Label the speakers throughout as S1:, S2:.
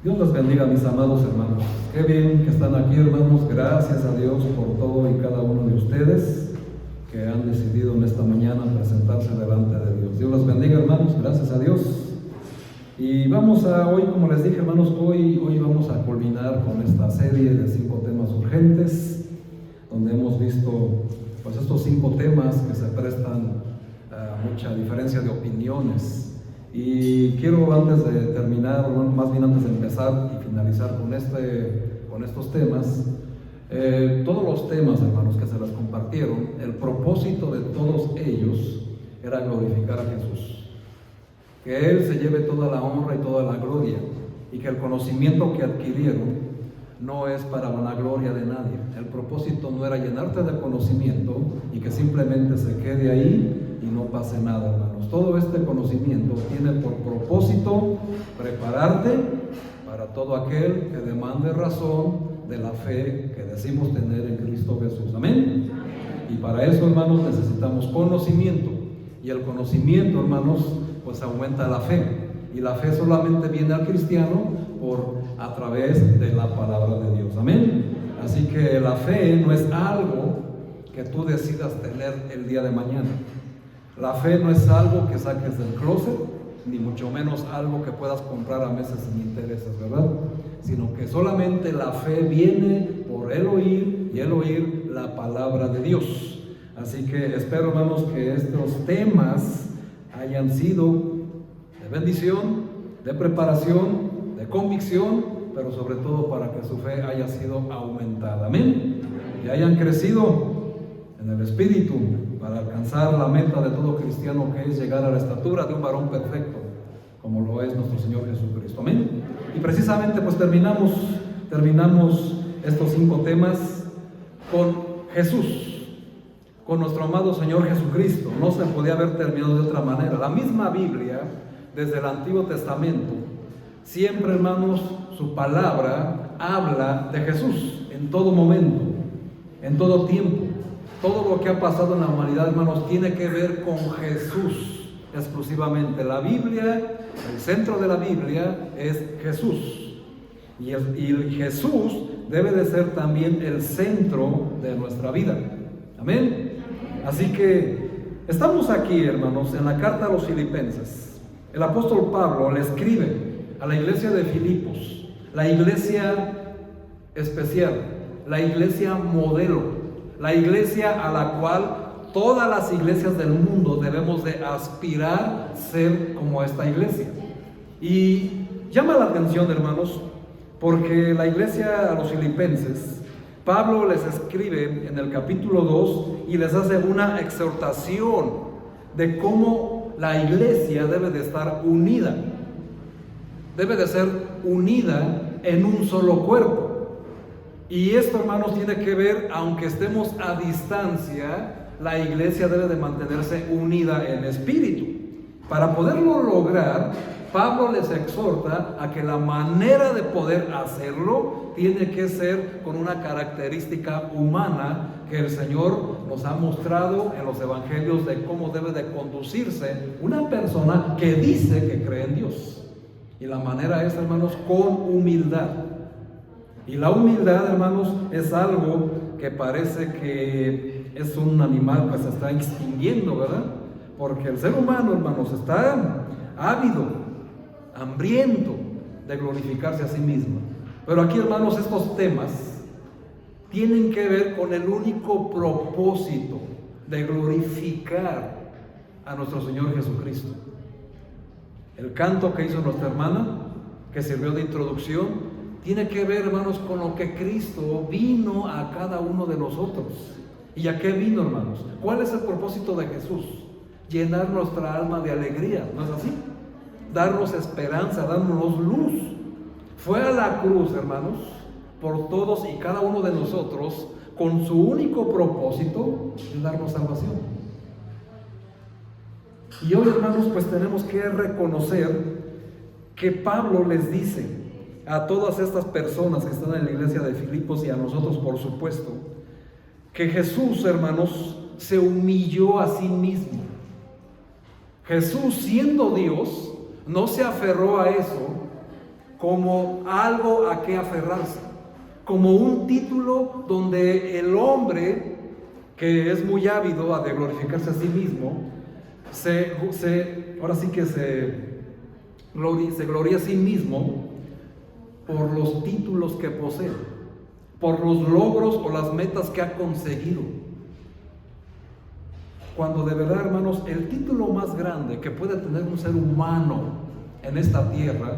S1: Dios les bendiga, mis amados hermanos. Qué bien que están aquí, hermanos. Gracias a Dios por todo y cada uno de ustedes que han decidido en esta mañana presentarse delante de Dios. Dios les bendiga, hermanos. Gracias a Dios. Y vamos a hoy, como les dije, hermanos, hoy vamos a culminar con esta serie de 5 temas urgentes, donde hemos visto pues estos 5 temas que se prestan a mucha diferencia de opiniones. Y quiero, antes de terminar, más bien antes de empezar y finalizar con estos temas, todos los temas, hermanos, que se les compartieron, el propósito de todos ellos era glorificar a Jesús, que Él se lleve toda la honra y toda la gloria, y que el conocimiento que adquirieron no es para vanagloria de nadie. El propósito no era llenarte de conocimiento y que simplemente se quede ahí y no pase nada, hermanos. Todo este conocimiento tiene por propósito prepararte para todo aquel que demande razón de la fe que decimos tener en Cristo Jesús. Amén. Y para eso, hermanos, necesitamos conocimiento, y el conocimiento, hermanos, pues aumenta la fe, y la fe solamente viene al cristiano a través de la palabra de Dios. Amén. Así que la fe no es algo que tú decidas tener el día de mañana. La fe no es algo que saques del closet, ni mucho menos algo que puedas comprar a meses sin intereses, ¿verdad? Sino que solamente la fe viene por el oír, y el oír la palabra de Dios. Así que espero, hermanos, que estos temas hayan sido de bendición, de preparación, de convicción, pero sobre todo para que su fe haya sido aumentada. Amén. Y hayan crecido en el Espíritu para alcanzar la meta de todo cristiano, que es llegar a la estatura de un varón perfecto, como lo es nuestro Señor Jesucristo. Amén. Y precisamente pues terminamos estos 5 temas con Jesús, con nuestro amado Señor Jesucristo. No se podía haber terminado de otra manera. La misma Biblia, desde el Antiguo Testamento, siempre, hermanos, su palabra habla de Jesús en todo momento, en todo tiempo. Todo lo que ha pasado en la humanidad, hermanos, tiene que ver con Jesús exclusivamente. La Biblia, el centro de la Biblia es Jesús. Y Jesús debe de ser también el centro de nuestra vida. Amén. Así que estamos aquí, hermanos, en la carta a los Filipenses. El apóstol Pablo le escribe a la iglesia de Filipos, la iglesia especial, la iglesia modelo, la iglesia a la cual todas las iglesias del mundo debemos de aspirar ser como esta iglesia. Y llama la atención, hermanos, porque la iglesia a los filipenses, Pablo les escribe en el capítulo 2 y les hace una exhortación de cómo la iglesia debe de estar unida. Debe de ser unida en un solo cuerpo. Y esto, hermanos, tiene que ver, aunque estemos a distancia, la iglesia debe de mantenerse unida en espíritu. Para poderlo lograr, Pablo les exhorta a que la manera de poder hacerlo tiene que ser con una característica humana que el Señor nos ha mostrado en los evangelios de cómo debe de conducirse una persona que dice que cree en Dios. Y la manera es, hermanos, con humildad. Y la humildad, hermanos, es algo que parece que es un animal que se está extinguiendo, ¿verdad? Porque el ser humano, hermanos, está ávido, hambriento de glorificarse a sí mismo. Pero aquí, hermanos, estos temas tienen que ver con el único propósito de glorificar a nuestro Señor Jesucristo. El canto que hizo nuestra hermana, que sirvió de introducción, tiene que ver, hermanos, con lo que Cristo vino a cada uno de nosotros. ¿Y a qué vino, hermanos? ¿Cuál es el propósito de Jesús? Llenar nuestra alma de alegría, ¿no es así? Darnos esperanza, darnos luz. Fue a la cruz, hermanos, por todos y cada uno de nosotros, con su único propósito de darnos salvación. Y hoy, hermanos, pues tenemos que reconocer que Pablo les dice a todas estas personas que están en la iglesia de Filipos, y a nosotros, por supuesto, que Jesús, hermanos, se humilló a sí mismo. Jesús, siendo Dios, no se aferró a eso como algo a que aferrarse, como un título donde el hombre, que es muy ávido a de glorificarse a sí mismo, ahora sí que se gloria a sí mismo por los títulos que posee, por los logros o las metas que ha conseguido. Cuando de verdad, hermanos, el título más grande que puede tener un ser humano en esta tierra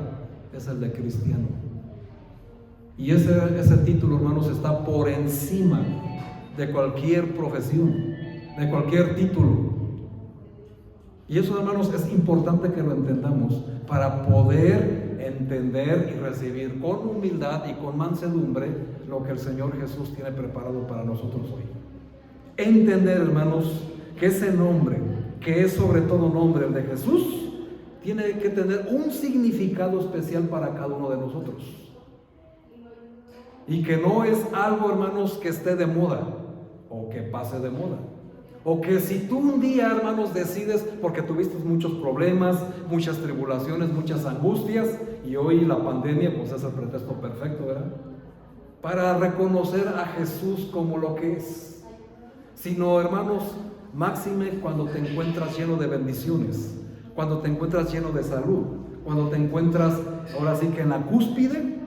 S1: es el de cristiano. Y ese título, hermanos, está por encima de cualquier profesión, de cualquier título. Y eso, hermanos, es importante que lo entendamos para poder entender y recibir con humildad y con mansedumbre lo que el Señor Jesús tiene preparado para nosotros hoy. Entender, hermanos, que ese nombre, que es sobre todo nombre el de Jesús, tiene que tener un significado especial para cada uno de nosotros. Y que no es algo, hermanos, que esté de moda o que pase de moda. O que si tú un día, hermanos, decides, porque tuviste muchos problemas, muchas tribulaciones, muchas angustias, y hoy la pandemia pues es el pretexto perfecto, ¿verdad? Para reconocer a Jesús como lo que es. Sino, hermanos, máxime cuando te encuentras lleno de bendiciones, cuando te encuentras lleno de salud, cuando te encuentras, ahora sí que en la cúspide,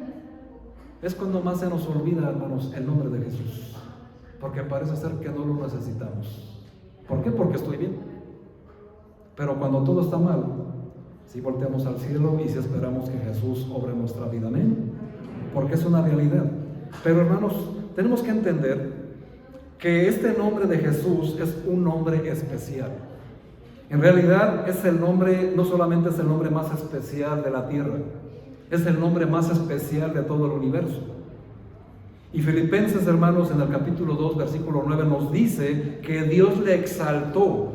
S1: es cuando más se nos olvida, hermanos, el nombre de Jesús. Porque parece ser que no lo necesitamos. ¿Por qué? Porque estoy bien. Pero cuando todo está mal, si volteamos al cielo y si esperamos que Jesús obre en nuestra vida, amén. Porque es una realidad. Pero, hermanos, tenemos que entender que este nombre de Jesús es un nombre especial. En realidad es el nombre, no solamente es el nombre más especial de la tierra, es el nombre más especial de todo el universo. Y Filipenses, hermanos, en el capítulo 2, versículo 9 nos dice que Dios le exaltó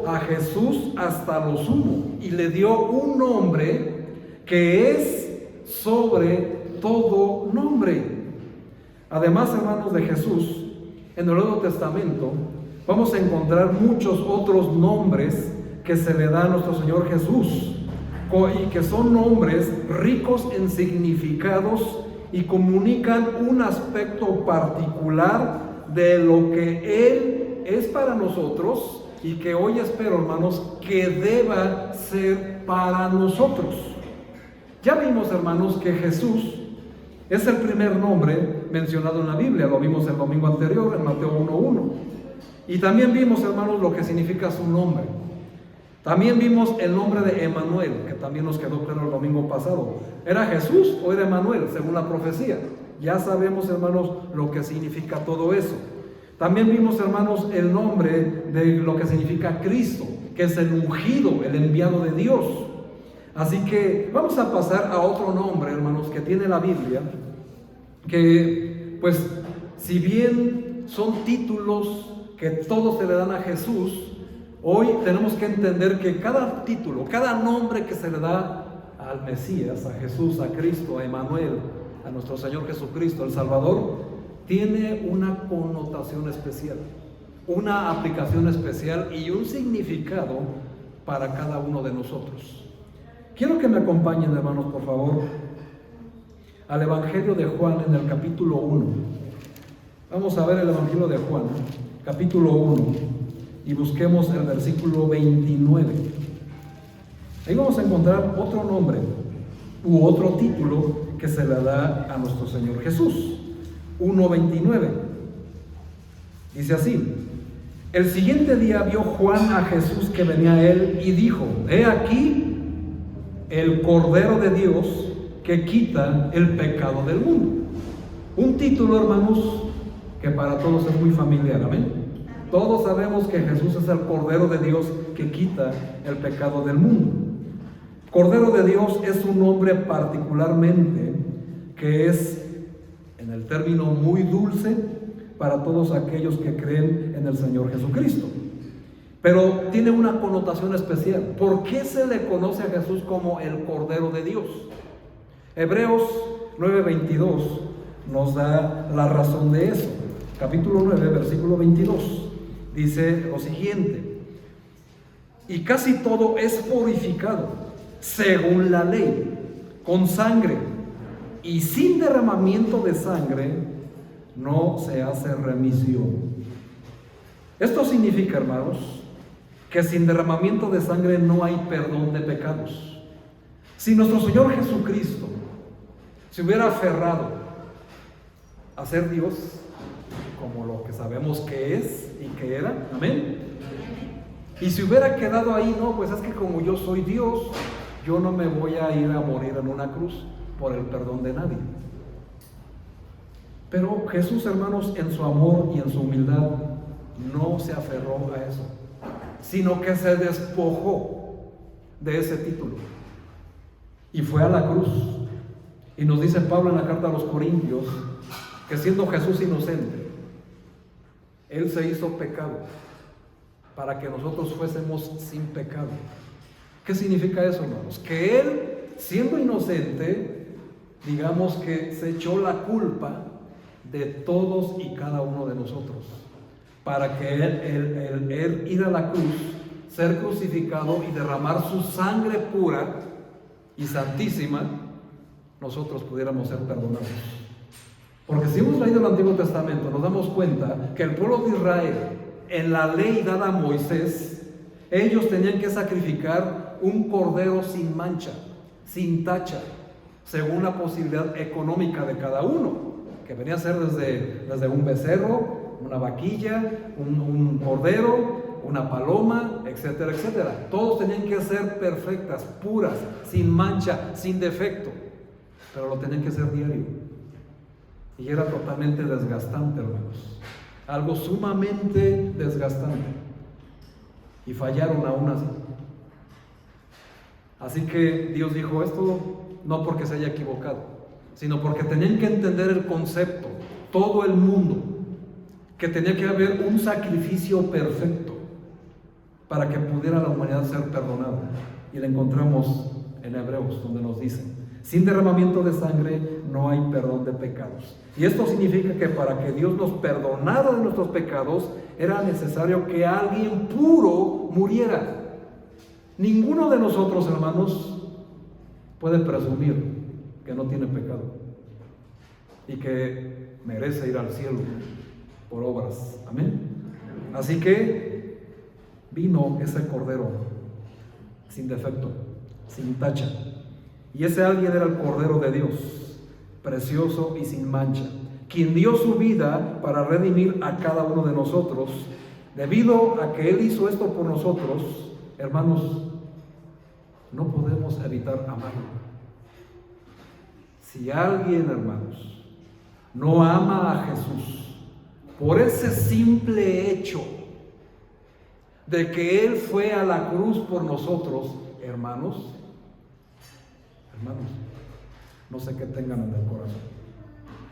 S1: a Jesús hasta lo sumo y le dio un nombre que es sobre todo nombre. Además, hermanos, de Jesús, en el Nuevo Testamento vamos a encontrar muchos otros nombres que se le da a nuestro Señor Jesús y que son nombres ricos en significados y comunican un aspecto particular de lo que Él es para nosotros y que hoy espero, hermanos, que deba ser para nosotros. Ya vimos, hermanos, que Jesús es el primer nombre mencionado en la Biblia, lo vimos el domingo anterior en Mateo 1:1. Y también vimos, hermanos, lo que significa su nombre. También vimos el nombre de Emanuel, que también nos quedó claro el domingo pasado. ¿Era Jesús o era Emanuel, según la profecía? Ya sabemos, hermanos, lo que significa todo eso. También vimos, hermanos, el nombre de lo que significa Cristo, que es el ungido, el enviado de Dios. Así que vamos a pasar a otro nombre, hermanos, que tiene la Biblia, que, pues, si bien son títulos que todos se le dan a Jesús, hoy tenemos que entender que cada título, cada nombre que se le da al Mesías, a Jesús, a Cristo, a Emanuel, a nuestro Señor Jesucristo, el Salvador, tiene una connotación especial, una aplicación especial y un significado para cada uno de nosotros. Quiero que me acompañen, hermanos, por favor, al Evangelio de Juan en el capítulo 1. Vamos a ver el Evangelio de Juan, capítulo 1, y busquemos el versículo 29. Ahí vamos a encontrar otro nombre u otro título que se le da a nuestro Señor Jesús. 1:29. Dice así: el siguiente día vio Juan a Jesús que venía a él y dijo: he aquí el Cordero de Dios que quita el pecado del mundo. Un título, hermanos, que para todos es muy familiar, amén. Todos sabemos que Jesús es el Cordero de Dios que quita el pecado del mundo. Cordero de Dios es un nombre particularmente que es, en el término, muy dulce para todos aquellos que creen en el Señor Jesucristo. Pero tiene una connotación especial. ¿Por qué se le conoce a Jesús como el Cordero de Dios? Hebreos 9:22 nos da la razón de eso. Capítulo 9, versículo 22. Dice lo siguiente: y casi todo es purificado según la ley, con sangre, y sin derramamiento de sangre no se hace remisión. Esto significa, hermanos, que sin derramamiento de sangre no hay perdón de pecados. Si nuestro Señor Jesucristo se hubiera aferrado a ser Dios, como lo que sabemos que es y que era, amén, y si hubiera quedado ahí, no, pues es que como yo soy Dios, yo no me voy a ir a morir en una cruz por el perdón de nadie. Pero Jesús, hermanos, en su amor y en su humildad, no se aferró a eso, sino que se despojó de ese título y fue a la cruz. Y nos dice Pablo en la carta a los Corintios que siendo Jesús inocente, Él se hizo pecado para que nosotros fuésemos sin pecado. ¿Qué significa eso, hermanos? Que Él, siendo inocente, digamos que se echó la culpa de todos y cada uno de nosotros, para que Él ir a la cruz, ser crucificado y derramar su sangre pura y santísima, nosotros pudiéramos ser perdonados. Porque si hemos leído el Antiguo Testamento, nos damos cuenta que el pueblo de Israel, en la ley dada a Moisés, ellos tenían que sacrificar un cordero sin mancha, sin tacha, según la posibilidad económica de cada uno, que venía a ser desde un becerro, una vaquilla, un cordero, una paloma, etcétera, etcétera. Todos tenían que ser perfectas, puras, sin mancha, sin defecto, pero lo tenían que hacer diario. Y era totalmente desgastante, hermanos, algo sumamente desgastante, y fallaron aún así. Así que Dios dijo esto no porque se haya equivocado, sino porque tenían que entender el concepto, todo el mundo, que tenía que haber un sacrificio perfecto para que pudiera la humanidad ser perdonada. Y lo encontramos en Hebreos, donde nos dice: sin derramamiento de sangre no hay perdón de pecados. Y esto significa que para que Dios nos perdonara de nuestros pecados, era necesario que alguien puro muriera. Ninguno de nosotros, hermanos, puede presumir que no tiene pecado y que merece ir al cielo por obras. Amén. Así que vino ese cordero sin defecto, sin tacha. Y ese alguien era el Cordero de Dios, precioso y sin mancha, quien dio su vida para redimir a cada uno de nosotros. Debido a que Él hizo esto por nosotros, hermanos, no podemos evitar amarlo. Si alguien, hermanos, no ama a Jesús por ese simple hecho de que Él fue a la cruz por nosotros, hermanos, no sé qué tengan en el corazón,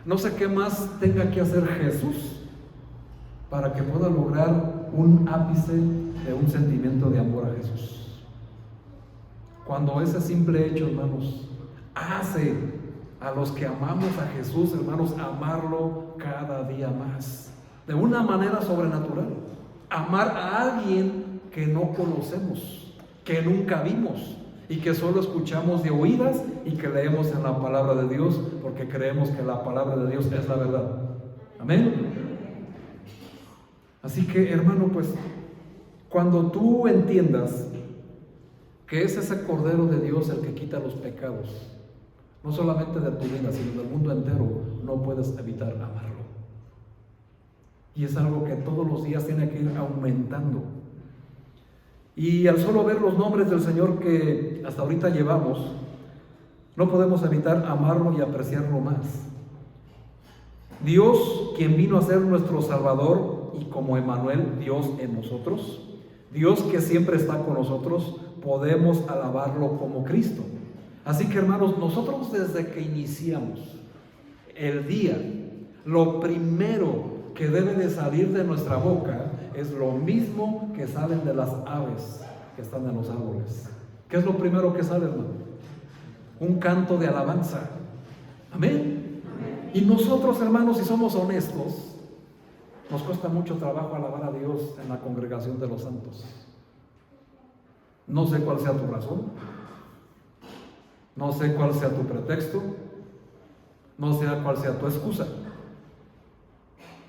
S1: no sé qué más tenga que hacer Jesús para que pueda lograr un ápice de un sentimiento de amor a Jesús. Cuando ese simple hecho, hermanos, hace a los que amamos a Jesús, hermanos, amarlo cada día más, de una manera sobrenatural. Amar a alguien que no conocemos, que nunca vimos y que solo escuchamos de oídas y que leemos en la palabra de Dios porque creemos que la palabra de Dios es la verdad. Amén. Así que, hermano, pues cuando tú entiendas que es ese Cordero de Dios el que quita los pecados, no solamente de tu vida, sino del mundo entero, no puedes evitar amarlo. Y es algo que todos los días tiene que ir aumentando. Y al solo ver los nombres del Señor que hasta ahorita llevamos, no podemos evitar amarlo y apreciarlo más. Dios, quien vino a ser nuestro Salvador, y como Emmanuel, Dios en nosotros, Dios que siempre está con nosotros, podemos alabarlo como Cristo. Así que, hermanos, nosotros desde que iniciamos el día, lo primero que debe de salir de nuestra boca es lo mismo que salen de las aves que están en los árboles. ¿Qué es lo primero que sale, hermano? Un canto de alabanza. Amén. Y nosotros, hermanos, si somos honestos, nos cuesta mucho trabajo alabar a Dios en la congregación de los santos. No sé cuál sea tu razón. No sé cuál sea tu pretexto, no sé cuál sea tu excusa.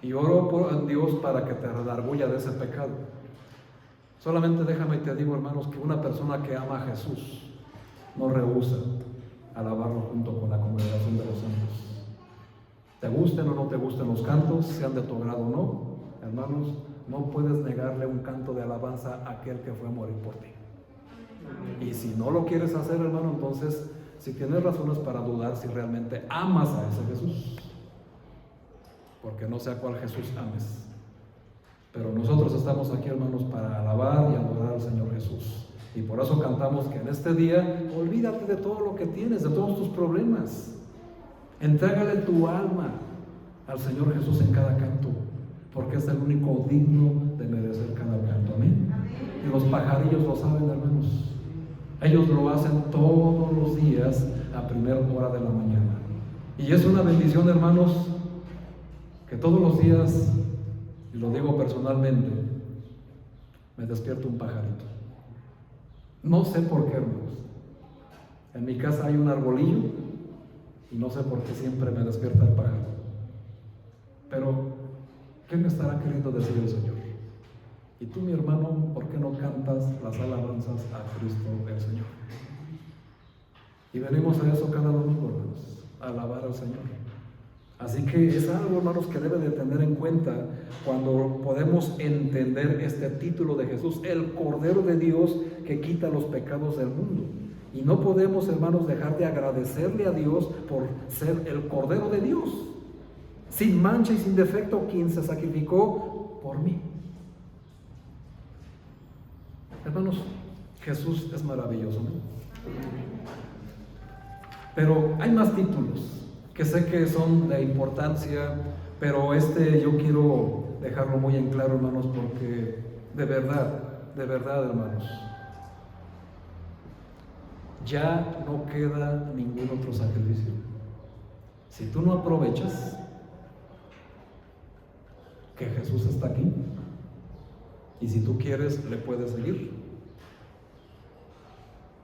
S1: Y oro por Dios para que te redarguya de ese pecado. Solamente déjame y te digo, hermanos, que una persona que ama a Jesús no rehúsa alabarlo junto con la congregación de los santos. Te gusten o no te gusten los cantos, sean de tu agrado o no, hermanos, no puedes negarle un canto de alabanza a aquel que fue a morir por ti. Y si no lo quieres hacer, hermano, entonces si tienes razones para dudar si realmente amas a ese Jesús, porque no sé a cuál Jesús ames. Pero nosotros estamos aquí, hermanos, para alabar y adorar al Señor Jesús. Y por eso cantamos que en este día olvídate de todo lo que tienes, de todos tus problemas. Entrégale tu alma al Señor Jesús en cada canto, porque es el único digno de merecer cada canto. Amén. Y los pajarillos lo saben, hermanos. Ellos lo hacen todos los días a primera hora de la mañana. Y es una bendición, hermanos, que todos los días, y lo digo personalmente, me despierta un pajarito. No sé por qué, hermanos. En mi casa hay un arbolillo y no sé por qué siempre me despierta el pájaro. Pero, ¿qué me estará queriendo decir el Señor? Y tú, mi hermano, ¿por qué no cantas las alabanzas a Cristo el Señor? Y venimos a eso cada domingo, hermanos, a alabar al Señor. Así que es algo, hermanos, que debe de tener en cuenta cuando podemos entender este título de Jesús, el Cordero de Dios que quita los pecados del mundo. Y no podemos, hermanos, dejar de agradecerle a Dios por ser el Cordero de Dios, sin mancha y sin defecto, quien se sacrificó por mí. Hermanos, Jesús es maravilloso, ¿no? Pero hay más títulos que sé que son de importancia, pero yo quiero dejarlo muy en claro, hermanos, porque de verdad, hermanos, ya no queda ningún otro sacrificio. Si tú no aprovechas que Jesús está aquí, y si tú quieres, le puedes seguir,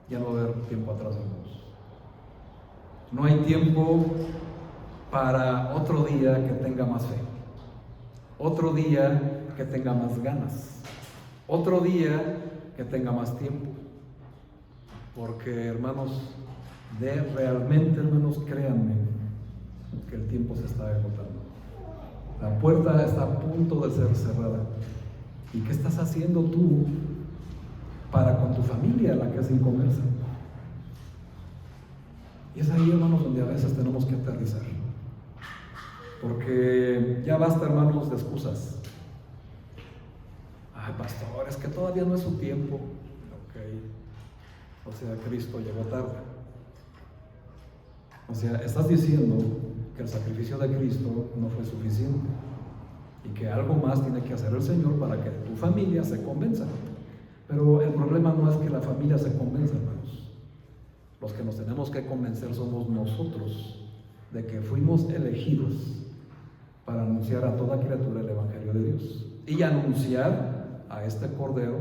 S1: ya no va a haber tiempo atrás, hermanos. No hay tiempo para otro día que tenga más fe, otro día que tenga más ganas, otro día que tenga más tiempo. Porque, hermanos, realmente, hermanos, créanme que el tiempo se está agotando. La puerta está a punto de ser cerrada. ¿Y qué estás haciendo tú para con tu familia, la que es inconversa? Y es ahí, hermanos, donde a veces tenemos que aterrizar. Porque ya basta, hermanos, de excusas. Ay, pastor, es que todavía no es su tiempo. Ok. O sea, Cristo llegó tarde. O sea, estás diciendo que el sacrificio de Cristo no fue suficiente y que algo más tiene que hacer el Señor para que tu familia se convenza. Pero el problema no es que la familia se convenza, hermanos. Los que nos tenemos que convencer somos nosotros de que fuimos elegidos para anunciar a toda criatura el Evangelio de Dios y anunciar a este Cordero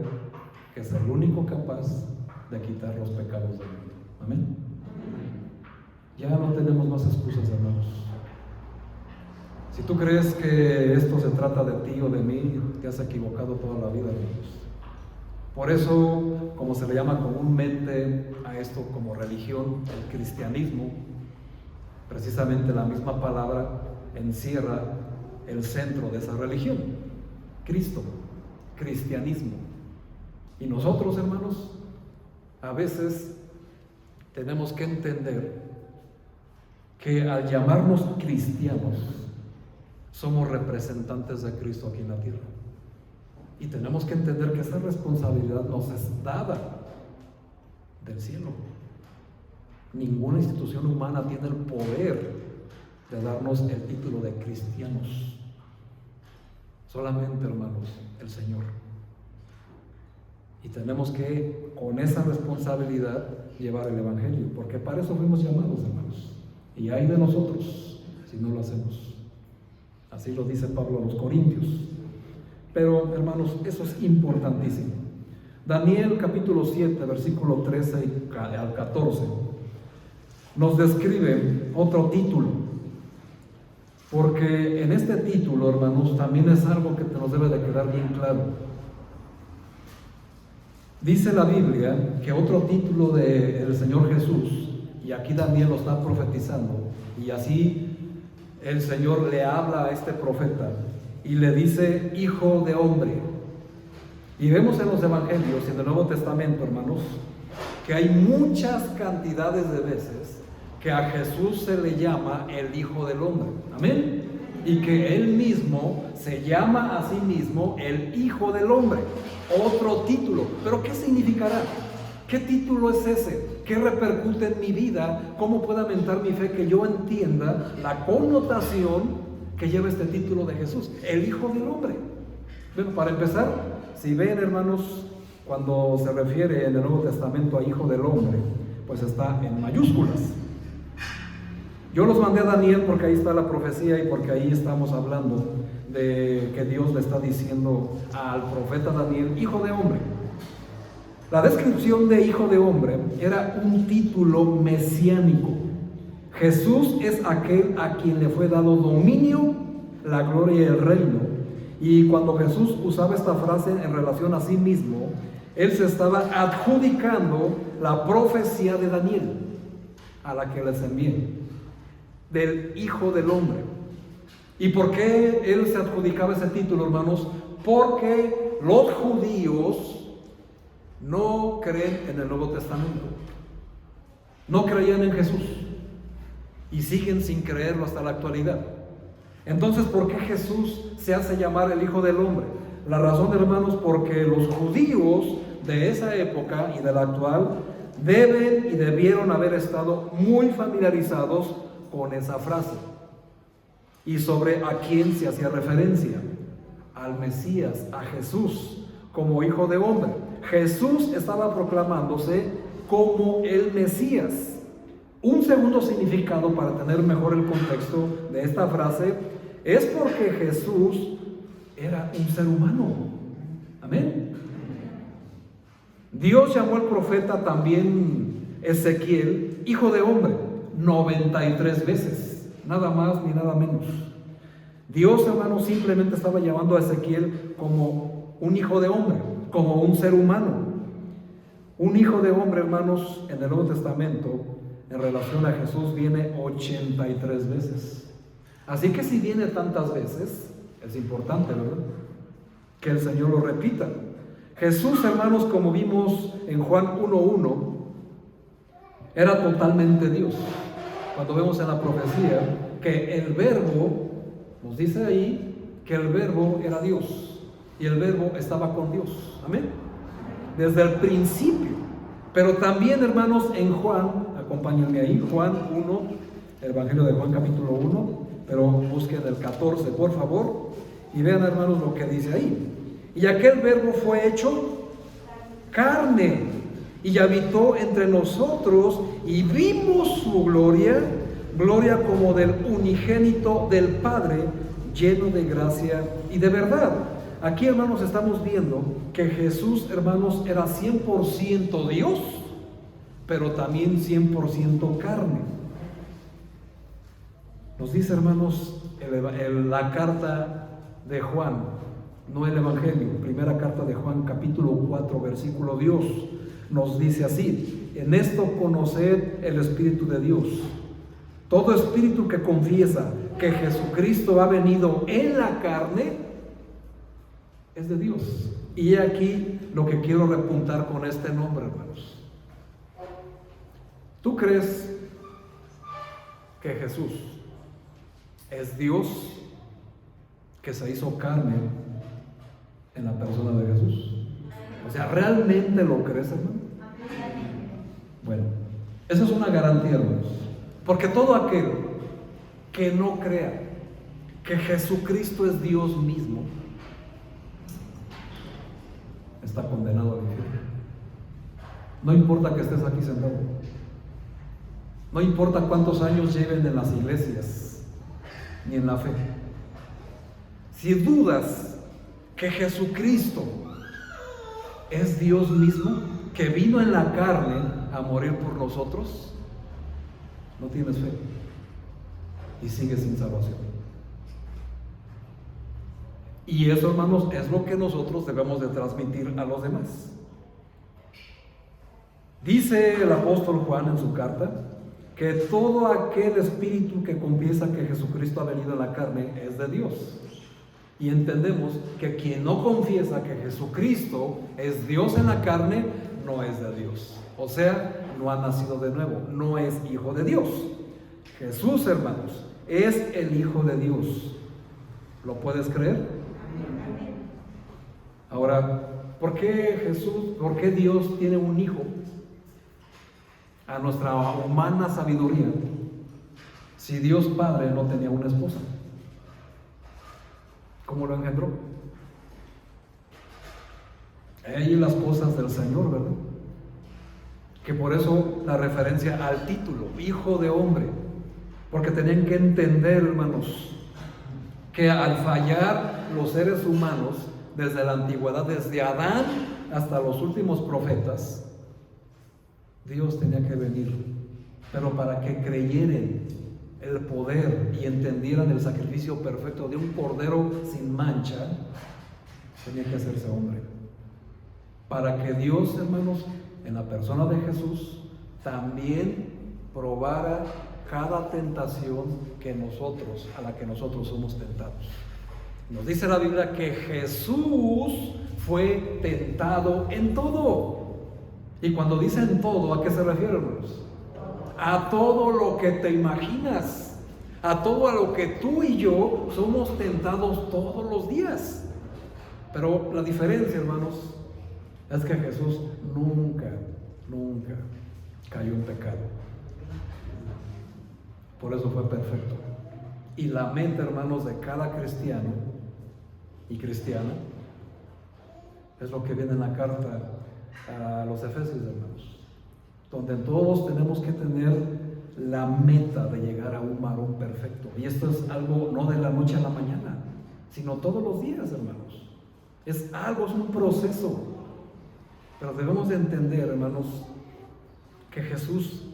S1: que es el único capaz de quitar los pecados del mundo. Amén. Ya no tenemos más excusas, hermanos. Si tú crees que esto se trata de ti o de mí, te has equivocado toda la vida, hermanos. Por eso, como se le llama comúnmente a esto como religión, el cristianismo, precisamente la misma palabra encierra el centro de esa religión, Cristo, cristianismo. Y nosotros, hermanos, a veces tenemos que entender que al llamarnos cristianos, somos representantes de Cristo aquí en la tierra. Y tenemos que entender que esa responsabilidad nos es dada del cielo. Ninguna institución humana tiene el poder de darnos el título de cristianos. Solamente, hermanos, el Señor. Y tenemos que, con esa responsabilidad, llevar el Evangelio, porque para eso fuimos llamados, hermanos. Y hay de nosotros si no lo hacemos. Así lo dice Pablo a los Corintios. Pero, hermanos, eso es importantísimo. Daniel capítulo 7, versículo 13 al 14. nos describe otro título, porque en este título, hermanos, también es algo que nos debe de quedar bien claro. Dice la Biblia que otro título del Señor Jesús, y aquí Daniel lo está profetizando, y así el Señor le habla a este profeta y le dice Hijo de Hombre. Y vemos en los Evangelios y en el Nuevo Testamento, hermanos, que hay muchas cantidades de veces que a Jesús se le llama el Hijo del Hombre. Amén. Y que Él mismo se llama a sí mismo el Hijo del Hombre. Otro título. ¿Pero qué significará? ¿Qué título es ese? ¿Qué repercute en mi vida? ¿Cómo puede aumentar mi fe? Que yo entienda la connotación que lleva este título de Jesús, el Hijo del Hombre. Bueno, para empezar, si ven, hermanos, cuando se refiere en el Nuevo Testamento a Hijo del Hombre, pues está en mayúsculas. Yo los mandé a Daniel porque ahí está la profecía y porque ahí estamos hablando de que Dios le está diciendo al profeta Daniel, Hijo de Hombre. La descripción de Hijo de Hombre era un título mesiánico. Jesús es aquel a quien le fue dado dominio, la gloria y el reino. Y cuando Jesús usaba esta frase en relación a sí mismo, Él se estaba adjudicando la profecía de Daniel, a la que les envié, del Hijo del Hombre. ¿Y por qué Él se adjudicaba ese título, hermanos? Porque los judíos no creen en el Nuevo Testamento, no creían en Jesús y siguen sin creerlo hasta la actualidad. Entonces, ¿por qué Jesús se hace llamar el Hijo del Hombre? La razón, hermanos, porque los judíos de esa época y de la actual deben y debieron haber estado muy familiarizados con esa frase y sobre a quién se hacía referencia: al Mesías, a Jesús como Hijo de Hombre. Jesús estaba proclamándose como el Mesías. Un segundo significado para tener mejor el contexto de esta frase es porque Jesús era un ser humano. Amén. Dios llamó al profeta también Ezequiel Hijo de Hombre 93 veces, nada más ni nada menos. Dios, hermanos, simplemente estaba llamando a Ezequiel como un hijo de hombre, como un ser humano. Un hijo de hombre, hermanos, en el Nuevo Testamento, en relación a Jesús, viene 83 veces. Así que si viene tantas veces, es importante, ¿verdad?, que el Señor lo repita. Jesús, hermanos, como vimos en Juan 1:1, era totalmente Dios. Cuando vemos en la profecía que el Verbo, nos dice ahí que el Verbo era Dios y el Verbo estaba con Dios. Amén. Desde el principio. Pero también, hermanos, en Juan, acompáñenme ahí, Juan 1, el Evangelio de Juan capítulo 1, pero busquen el 14, por favor, y vean, hermanos, lo que dice ahí. Y aquel Verbo fue hecho carne y habitó entre nosotros y vimos su gloria, gloria como del unigénito del Padre, lleno de gracia y de verdad. Aquí, hermanos, estamos viendo que Jesús, hermanos, era 100% Dios, pero también 100% carne. Nos dice, hermanos, la carta de Juan, no el Evangelio, primera carta de Juan, capítulo 4, versículo 2, nos dice así: en esto conoced el Espíritu de Dios. Todo espíritu que confiesa que Jesucristo ha venido en la carne es de Dios. Y he aquí lo que quiero repuntar con este nombre, hermanos. ¿Tú crees que Jesús es Dios que se hizo carne en la persona de Jesús? O sea, ¿realmente lo crees, hermano? Bueno, eso es una garantía, hermanos. Porque todo aquel que no crea que Jesucristo es Dios mismo está condenado al infierno. No importa que estés aquí sentado, no importa cuántos años lleven en las iglesias ni en la fe. Si dudas que Jesucristo es Dios mismo, que vino en la carne a morir por nosotros, no tienes fe y sigues sin salvación. Y eso, hermanos, es lo que nosotros debemos de transmitir a los demás. Dice el apóstol Juan en su carta que todo aquel espíritu que confiesa que Jesucristo ha venido en la carne es de Dios. Y entendemos que quien no confiesa que Jesucristo es Dios en la carne, no es de Dios. O sea, no ha nacido de nuevo, no es hijo de Dios. Jesús, hermanos, es el Hijo de Dios. ¿Lo puedes creer? Ahora, ¿por qué Dios tiene un hijo? A nuestra humana sabiduría, si Dios Padre no tenía una esposa, ¿cómo lo engendró? Ahí las cosas del Señor, ¿verdad? Que por eso la referencia al título, Hijo de Hombre, porque tenían que entender, hermanos, que al fallar los seres humanos, desde la antigüedad, desde Adán hasta los últimos profetas, Dios tenía que venir, pero para que creyeran el poder y entendieran el sacrificio perfecto de un cordero sin mancha, tenía que hacerse hombre. Para que Dios, hermanos, en la persona de Jesús, también probara cada tentación a la que nosotros somos tentados. Nos dice la Biblia que Jesús fue tentado en todo. Y cuando dice en todo, ¿a qué se refiere, hermanos? A todo lo que te imaginas, a todo a lo que tú y yo somos tentados todos los días. Pero la diferencia, hermanos, es que Jesús nunca cayó en pecado. Por eso fue perfecto. Y la mente, hermanos, de cada cristiano y cristiana es lo que viene en la carta a los Efesios, hermanos, donde todos tenemos que tener la meta de llegar a un varón perfecto. Y esto es algo no de la noche a la mañana, sino todos los días, hermanos. Es un proceso. Pero debemos de entender, hermanos, que Jesús,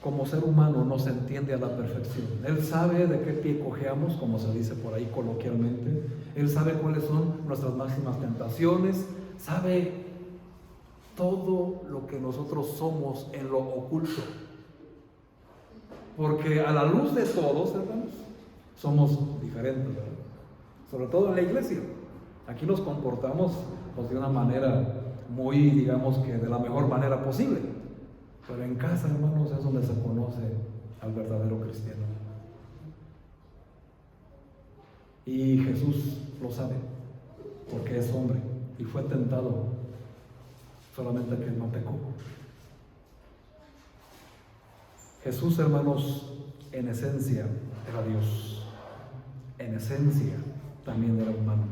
S1: como ser humano, nos entiende a la perfección. Él sabe de qué pie cojeamos, como se dice por ahí coloquialmente. Él sabe cuáles son nuestras máximas tentaciones, sabe todo lo que nosotros somos en lo oculto. Porque a la luz de todos, hermanos, somos diferentes, ¿verdad? Sobre todo en la iglesia. Aquí nos comportamos pues, de una manera muy, digamos que de la mejor manera posible. Pero en casa, hermanos, es donde se conoce al verdadero cristiano. Y Jesús lo sabe, porque es hombre y fue tentado, solamente que no pecó. Jesús, hermanos, en esencia era Dios, en esencia también era humano.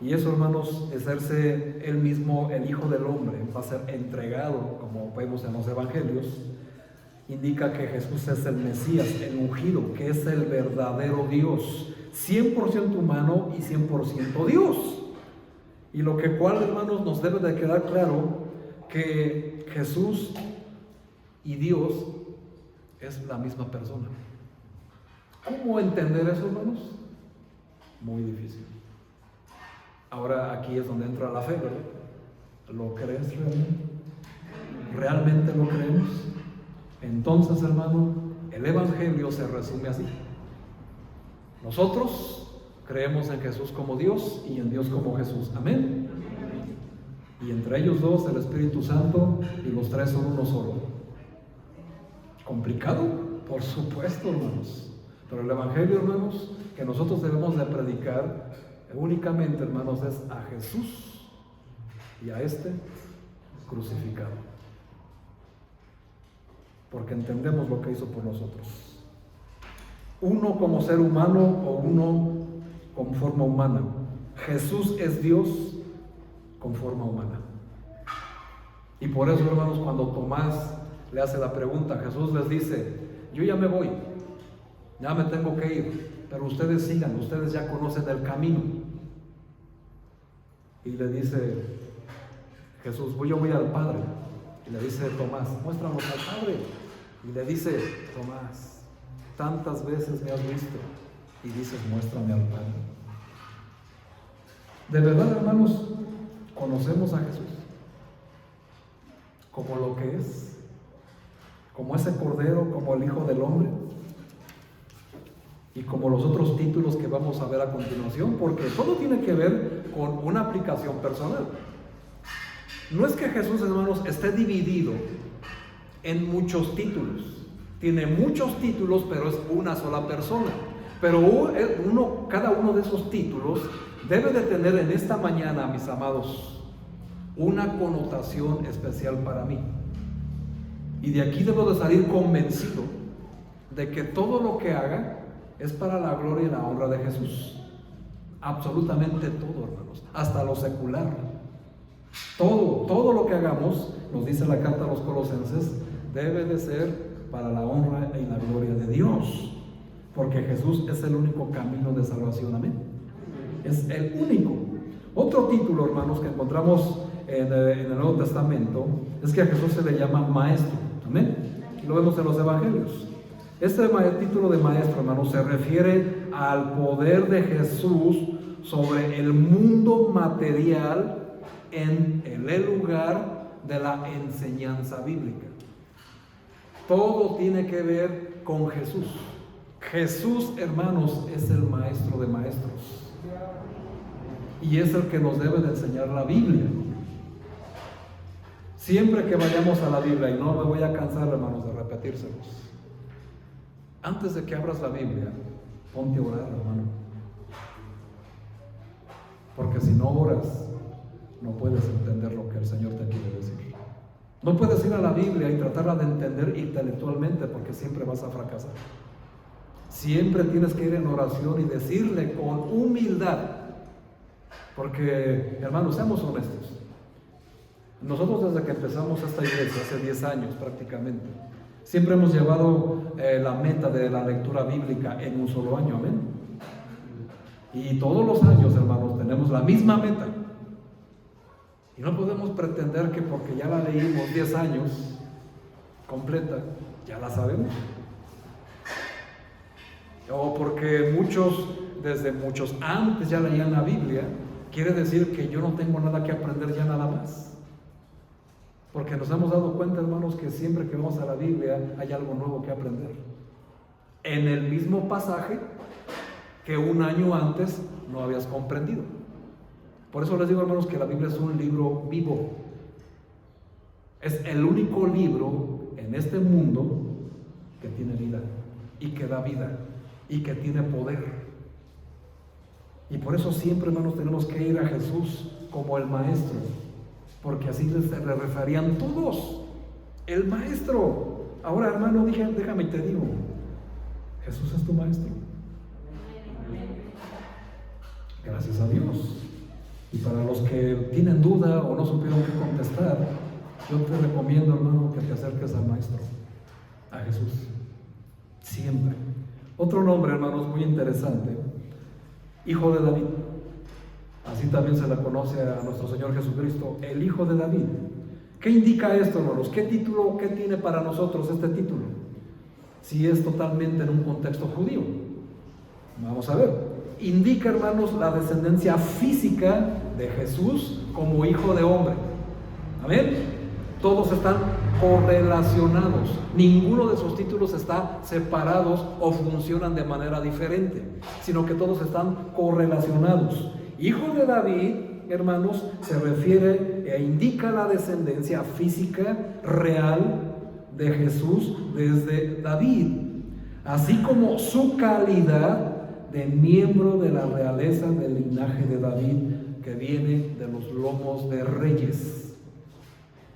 S1: Y eso, hermanos, es serse él mismo el Hijo del Hombre, va a ser entregado, como vemos en los Evangelios, indica que Jesús es el Mesías, el ungido, que es el verdadero Dios, 100% humano y 100% Dios. Y lo cual, hermanos, nos debe de quedar claro que Jesús y Dios es la misma persona. ¿Cómo entender eso, hermanos? Muy difícil. Ahora aquí es donde entra la fe, ¿verdad? ¿Lo crees realmente? ¿Realmente lo creemos? Entonces, hermano, el Evangelio se resume así. Nosotros creemos en Jesús como Dios y en Dios como Jesús. Amén. Y entre ellos dos, el Espíritu Santo, y los tres son uno solo. ¿Complicado? Por supuesto, hermanos. Pero el Evangelio, hermanos, que nosotros debemos de predicar únicamente, hermanos, es a Jesús y a este crucificado. Porque entendemos lo que hizo por nosotros. Uno como ser humano o uno con forma humana. Jesús es Dios con forma humana. Y por eso, hermanos, cuando Tomás le hace la pregunta, Jesús les dice: yo ya me voy, ya me tengo que ir, pero ustedes sigan, ustedes ya conocen el camino. Y le dice Jesús: yo voy al Padre. Y le dice Tomás: muéstranos al Padre. y le dice: Tomás, tantas veces me has visto y dices: muéstrame al Padre. De verdad, hermanos, conocemos a Jesús como lo que es, como ese Cordero, como el Hijo del Hombre, y como los otros títulos que vamos a ver a continuación, porque todo tiene que ver con una aplicación personal. No es que Jesús, hermanos, esté dividido en muchos títulos. Tiene muchos títulos, pero es una sola persona. Pero cada uno de esos títulos debe de tener en esta mañana, mis amados, una connotación especial para mí. Y de aquí debo de salir convencido de que todo lo que haga es para la gloria y la honra de Jesús. Absolutamente todo, hermanos, hasta lo secular. Todo lo que hagamos, nos dice la carta a los Colosenses, debe de ser para la honra y la gloria de Dios, porque Jesús es el único camino de salvación. Amén. Es el único. Otro título, hermanos, que encontramos en el Nuevo Testamento es que a Jesús se le llama Maestro. Amén. Y lo vemos en los Evangelios. Este título de Maestro, hermanos, se refiere al poder de Jesús sobre el mundo material en el lugar de la enseñanza bíblica. Todo tiene que ver con Jesús. Jesús, hermanos, es el Maestro de maestros y es el que nos debe de enseñar la Biblia. Siempre que vayamos a la Biblia, y no me voy a cansar, hermanos, de repetírselos, antes de que abras la Biblia, ponte a orar, hermano, porque si no oras, no puedes entender lo que el Señor te quiere decir. No puedes ir a la Biblia y tratarla de entender intelectualmente, porque siempre vas a fracasar. Siempre tienes que ir en oración y decirle con humildad, porque, hermanos, seamos honestos. Nosotros, desde que empezamos esta iglesia, hace 10 años prácticamente, siempre hemos llevado la meta de la lectura bíblica en un solo año. Amén. Y todos los años, hermanos, tenemos la misma meta. Y no podemos pretender que porque ya la leímos 10 años completa, ya la sabemos. O porque muchos, desde muchos antes ya leían la Biblia, quiere decir que yo no tengo nada que aprender ya nada más. Porque nos hemos dado cuenta, hermanos, que siempre que vamos a la Biblia hay algo nuevo que aprender. En el mismo pasaje que un año antes no habías comprendido. Por eso les digo, hermanos, que la Biblia es un libro vivo. Es el único libro en este mundo que tiene vida y que da vida y que tiene poder. Y por eso siempre, hermanos, tenemos que ir a Jesús como el Maestro, porque así se le referían todos, el Maestro. Ahora, hermano, déjame y te digo, Jesús es tu Maestro. Gracias a Dios. Y para los que tienen duda o no supieron qué contestar, yo te recomiendo, hermano, que te acerques al Maestro, a Jesús, siempre. Otro nombre, hermanos, muy interesante: Hijo de David. Así también se le conoce a nuestro Señor Jesucristo, el Hijo de David. ¿Qué indica esto, hermanos? ¿Qué título, qué tiene para nosotros este título? Si es totalmente en un contexto judío. Vamos a ver. Indica, hermanos, la descendencia física de Jesús como Hijo de hombre. Amén. Todos están correlacionados. Ninguno de esos títulos está separados o funcionan de manera diferente, sino que todos están correlacionados. Hijo de David, hermanos, se refiere e indica la descendencia física real de Jesús desde David, así como su calidad de miembro de la realeza del linaje de David, que viene de los lomos de reyes.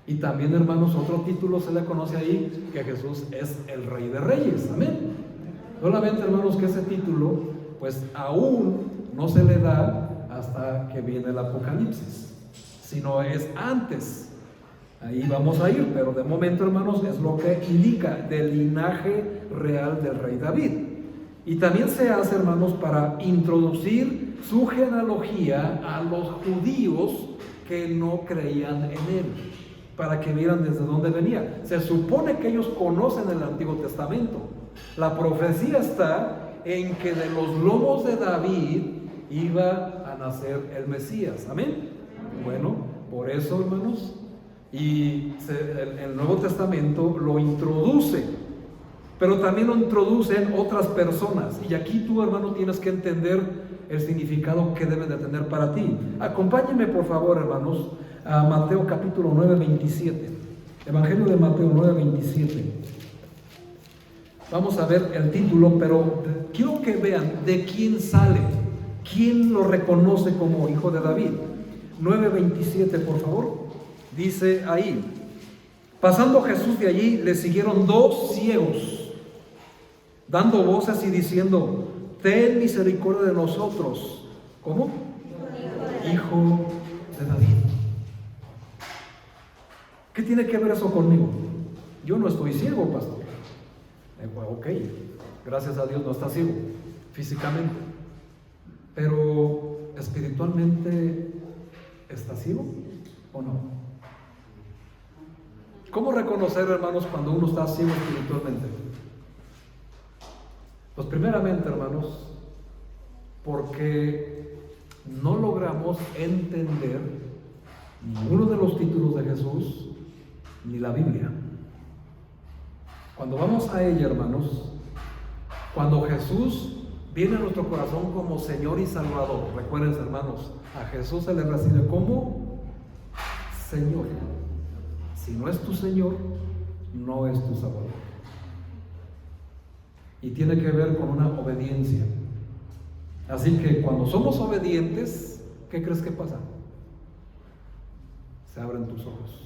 S1: Y también, hermanos, otro título se le conoce ahí, que Jesús es el Rey de Reyes. Amén. Solamente, hermanos, que ese título pues aún no se le da hasta que viene el Apocalipsis, sino es antes. Ahí vamos a ir, pero de momento, hermanos, es lo que indica del linaje real del rey David. Y también se hace, hermanos, para introducir su genealogía a los judíos que no creían en él. para que vieran desde dónde venía. Se supone que ellos conocen el Antiguo Testamento. La profecía está en que de los lomos de David iba a nacer el Mesías. Amén. Bueno, por eso, hermanos, el Nuevo Testamento lo introduce, pero también lo introducen otras personas. Y aquí tú, hermano, tienes que entender el significado que debe de tener para ti. Acompáñenme, por favor, hermanos, a Mateo capítulo 9, 27. Evangelio de Mateo 9, 27. Vamos a ver el título, pero quiero que vean de quién sale, quién lo reconoce como hijo de David. 9:27, por favor. Dice ahí: pasando Jesús de allí, le siguieron dos ciegos, dando voces y diciendo: ten misericordia de nosotros. ¿Cómo? Hijo de David. ¿Qué tiene que ver eso conmigo? Yo no estoy ciego, pastor. Ok, gracias a Dios no está ciego físicamente, pero espiritualmente ¿está ciego o no? ¿Cómo reconocer, hermanos, cuando uno está ciego espiritualmente? Pues primeramente, hermanos, porque no logramos entender ninguno de los títulos de Jesús ni la Biblia. Cuando vamos a ella, hermanos, cuando Jesús viene a nuestro corazón como Señor y Salvador, recuerden, hermanos, a Jesús se le recibe como Señor. Si no es tu Señor, no es tu Salvador. Y tiene que ver con una obediencia. Así que cuando somos obedientes, ¿qué crees que pasa? Se abren tus ojos.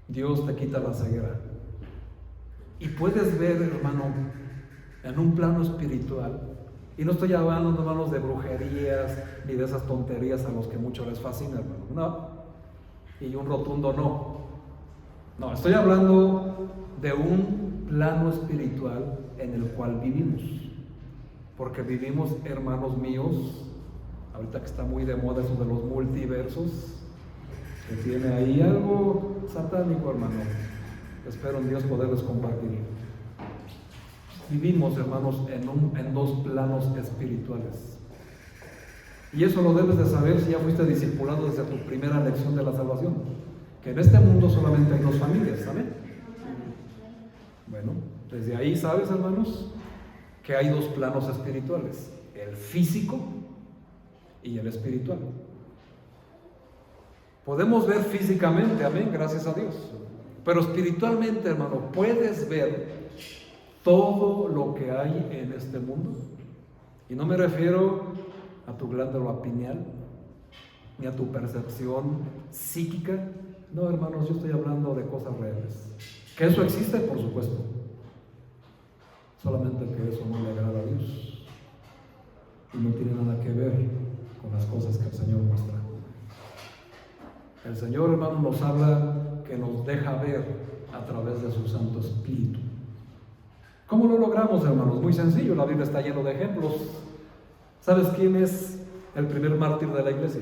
S1: Dios te quita la ceguera. Y puedes ver, hermano, en un plano espiritual. Y no estoy hablando, hermanos, de brujerías ni de esas tonterías a los que mucho les fascina, hermano. No. Y un rotundo no. No, estoy hablando de un plano espiritual en el cual vivimos. Porque vivimos, hermanos míos, ahorita que está muy de moda eso de los multiversos, que tiene ahí algo satánico, hermano. Espero en Dios poderles compartir. Vivimos, hermanos, en dos planos espirituales. Y eso lo debes de saber si ya fuiste discipulado desde tu primera lección de la salvación. Que en este mundo solamente hay dos familias, ¿saben? Bueno, desde ahí sabes, hermanos, que hay dos planos espirituales: el físico y el espiritual. Podemos ver físicamente, amén, gracias a Dios. Pero espiritualmente, hermano, puedes ver todo lo que hay en este mundo. Y no me refiero a tu glándula pineal, ni a tu percepción psíquica. No, hermanos, yo estoy hablando de cosas reales. Que eso existe, por supuesto. Solamente que eso no le agrada a Dios. Y no tiene nada que ver con las cosas que el Señor muestra. El Señor, hermano, nos habla, que nos deja ver a través de su Santo Espíritu. ¿Cómo lo logramos, hermanos? Muy sencillo, la Biblia está llena de ejemplos. ¿Sabes quién es el primer mártir de la iglesia?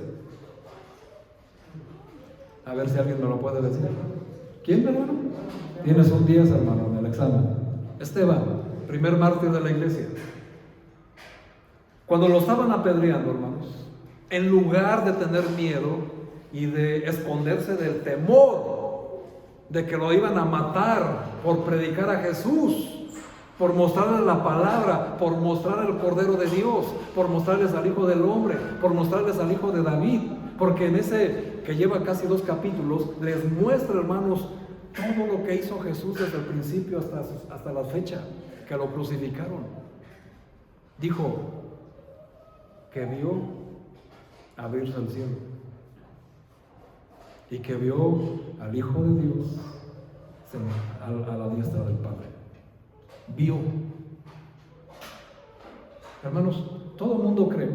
S1: A ver si alguien me lo puede decir. ¿Quién, hermano? Tienes un 10, hermano, en el examen. Esteban, primer mártir de la iglesia. Cuando lo estaban apedreando, hermanos, en lugar de tener miedo y de esconderse del temor de que lo iban a matar por predicar a Jesús, por mostrarles la palabra, por mostrar al Cordero de Dios, por mostrarles al Hijo del Hombre, por mostrarles al Hijo de David, porque en ese que lleva casi 2 capítulos les muestra, hermanos, todo lo que hizo Jesús desde el principio hasta la fecha que lo crucificaron. Dijo que vio abrirse el cielo y que vio al Hijo de Dios a la diestra del Padre. Vio. Hermanos, todo el mundo cree,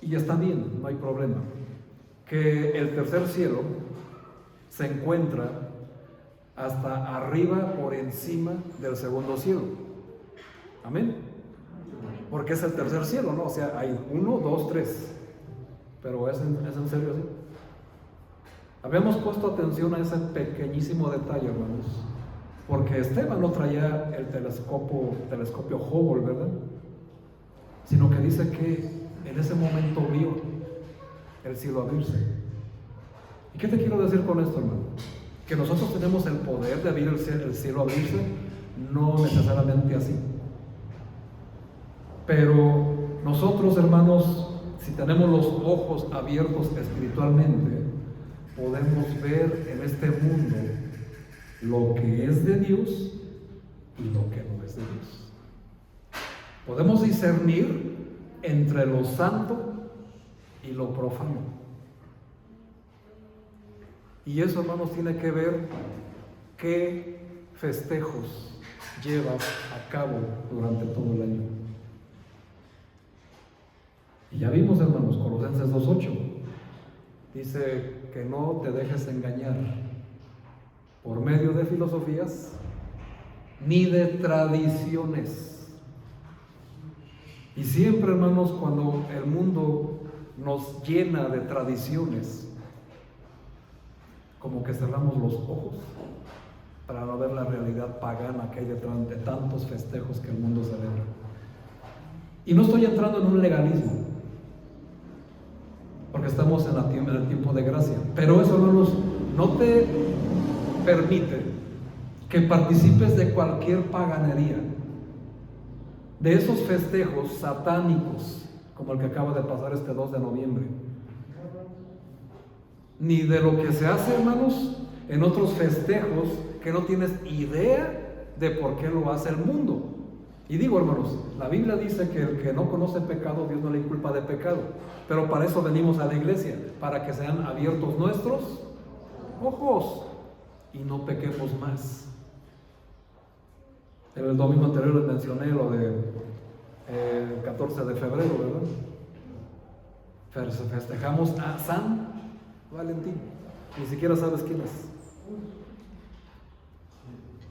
S1: y está bien, no hay problema, que el tercer cielo se encuentra hasta arriba, por encima del segundo cielo. Amén. Porque es el tercer cielo, ¿no? O sea, hay 1, 2, 3. Pero ¿es en serio así? Habíamos puesto atención a ese pequeñísimo detalle, hermanos, porque Esteban no traía el telescopio Hubble, ¿verdad? Sino que dice que en ese momento vio el cielo abrirse. ¿Y qué te quiero decir con esto, hermano? Que nosotros tenemos el poder de ver el cielo abrirse, no necesariamente así. Pero nosotros, hermanos, si tenemos los ojos abiertos espiritualmente, podemos ver en este mundo lo que es de Dios y lo que no es de Dios. Podemos discernir entre lo santo y lo profano. Y eso, hermanos, tiene que ver qué festejos llevas a cabo durante todo el año. Y ya vimos, hermanos, Colosenses 2:8 dice que no te dejes engañar por medio de filosofías ni de tradiciones. Y siempre, hermanos, cuando el mundo nos llena de tradiciones, como que cerramos los ojos para no ver la realidad pagana que hay detrás de tantos festejos que el mundo celebra. Y no estoy entrando en un legalismo, porque estamos en el tiempo de gracia, pero eso, hermanos, no te permite que participes de cualquier paganería, de esos festejos satánicos como el que acaba de pasar este 2 de noviembre, ni de lo que se hace, hermanos, en otros festejos que no tienes idea de por qué lo hace el mundo. Y digo, hermanos, la Biblia dice que el que no conoce pecado, Dios no le inculpa de pecado, pero para eso venimos a la iglesia, para que sean abiertos nuestros ojos y no pequemos más. El domingo anterior les mencioné lo de 14 de febrero, ¿verdad? Festejamos a San Valentín, ni siquiera sabes quién es.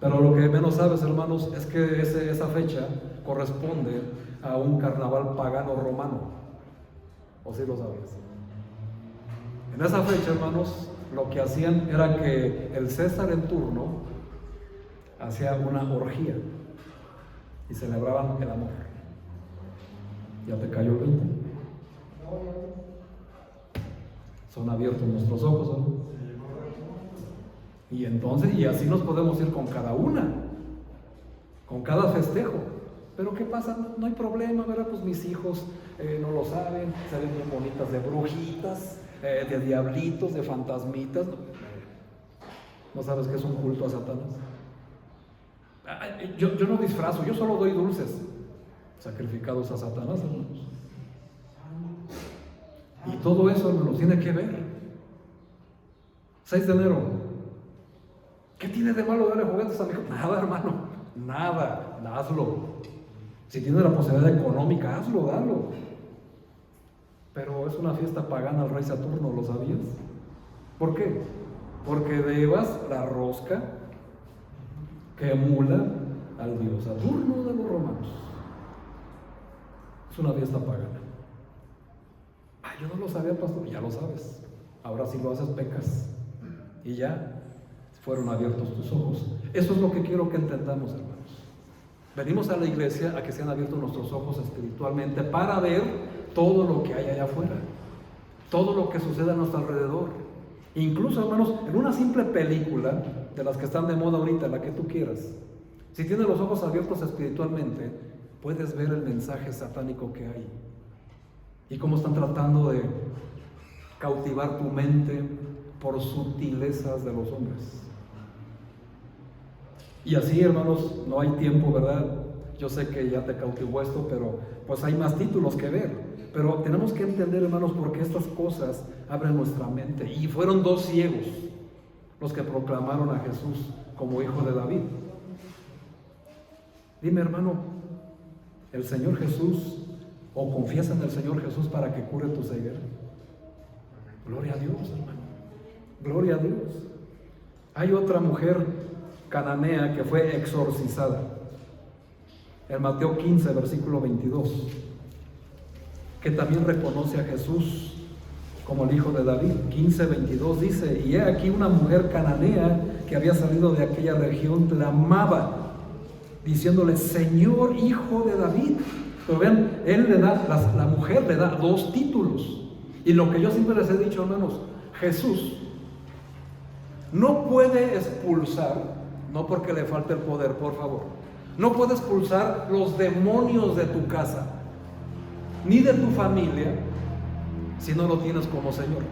S1: Pero lo que menos sabes, hermanos, es que esa fecha corresponde a un carnaval pagano romano. ¿O sí lo sabes? En esa fecha, hermanos, lo que hacían era que el César en turno hacía una orgía y celebraban el amor. ¿Ya te cayó el 20? Son abiertos nuestros ojos, ¿no? Y entonces, y así nos podemos ir con cada una, con cada festejo. Pero ¿qué pasa? No hay problema, ¿verdad? Pues mis hijos no lo saben, se ven bien bonitas de brujitas, de diablitos, de fantasmitas. ¿No sabes qué es un culto a Satanás? Yo no disfrazo, yo solo doy dulces sacrificados a Satanás, hermanos. Y todo eso, hermanos, tiene que ver. 6 de enero. ¿Qué tiene de malo darle juguetes a mi hijo? Nada, hermano, nada, hazlo. Si tienes la posibilidad económica, hazlo, dalo. Pero es una fiesta pagana al rey Saturno, ¿lo sabías? ¿Por qué? Porque llevas la rosca que emula al dios Saturno de los romanos. Es una fiesta pagana. Yo no lo sabía, pastor. Ya lo sabes. Ahora si lo haces, pecas. Y ya fueron abiertos tus ojos. Eso es lo que quiero que entendamos, hermanos. Venimos a la iglesia a que sean abiertos nuestros ojos espiritualmente para ver todo lo que hay allá afuera, todo lo que sucede a nuestro alrededor. Incluso, hermanos, en una simple película de las que están de moda ahorita, la que tú quieras, si tienes los ojos abiertos espiritualmente, puedes ver el mensaje satánico que hay y cómo están tratando de cautivar tu mente por sutilezas de los hombres. Y así, hermanos, no hay tiempo, ¿verdad? Yo sé que ya te cautivó esto, pero pues hay más títulos que ver. Pero tenemos que entender, hermanos, porque estas cosas abren nuestra mente. Y fueron 2 ciegos los que proclamaron a Jesús como hijo de David. Dime, hermano, ¿el Señor Jesús, o confiesa en el Señor Jesús para que cure tu ceguera? Gloria a Dios, hermano. Gloria a Dios. Hay otra mujer cananea que fue exorcizada en Mateo 15, versículo 22, que también reconoce a Jesús como el hijo de David. 15:22 dice: y he aquí una mujer cananea que había salido de aquella región clamaba, diciéndole: Señor, hijo de David. Pero vean, la mujer le da dos títulos. Y lo que yo siempre les he dicho, hermanos, Jesús no puede expulsar, no porque le falte el poder, por favor, no puede expulsar los demonios de tu casa, ni de tu familia, si no lo tienes como Señor.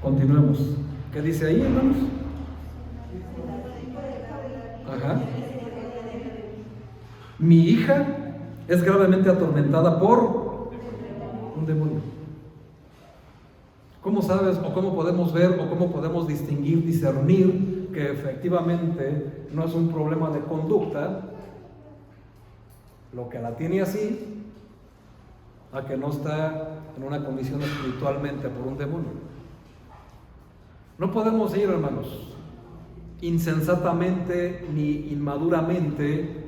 S1: Continuemos. ¿Qué dice ahí, hermanos? Ajá. Mi hija es gravemente atormentada por un demonio. ¿Cómo sabes o cómo podemos ver o cómo podemos discernir que efectivamente no es un problema de conducta lo que la tiene así, a que no está en una condición espiritualmente por un demonio? No podemos ir, hermanos, insensatamente ni inmaduramente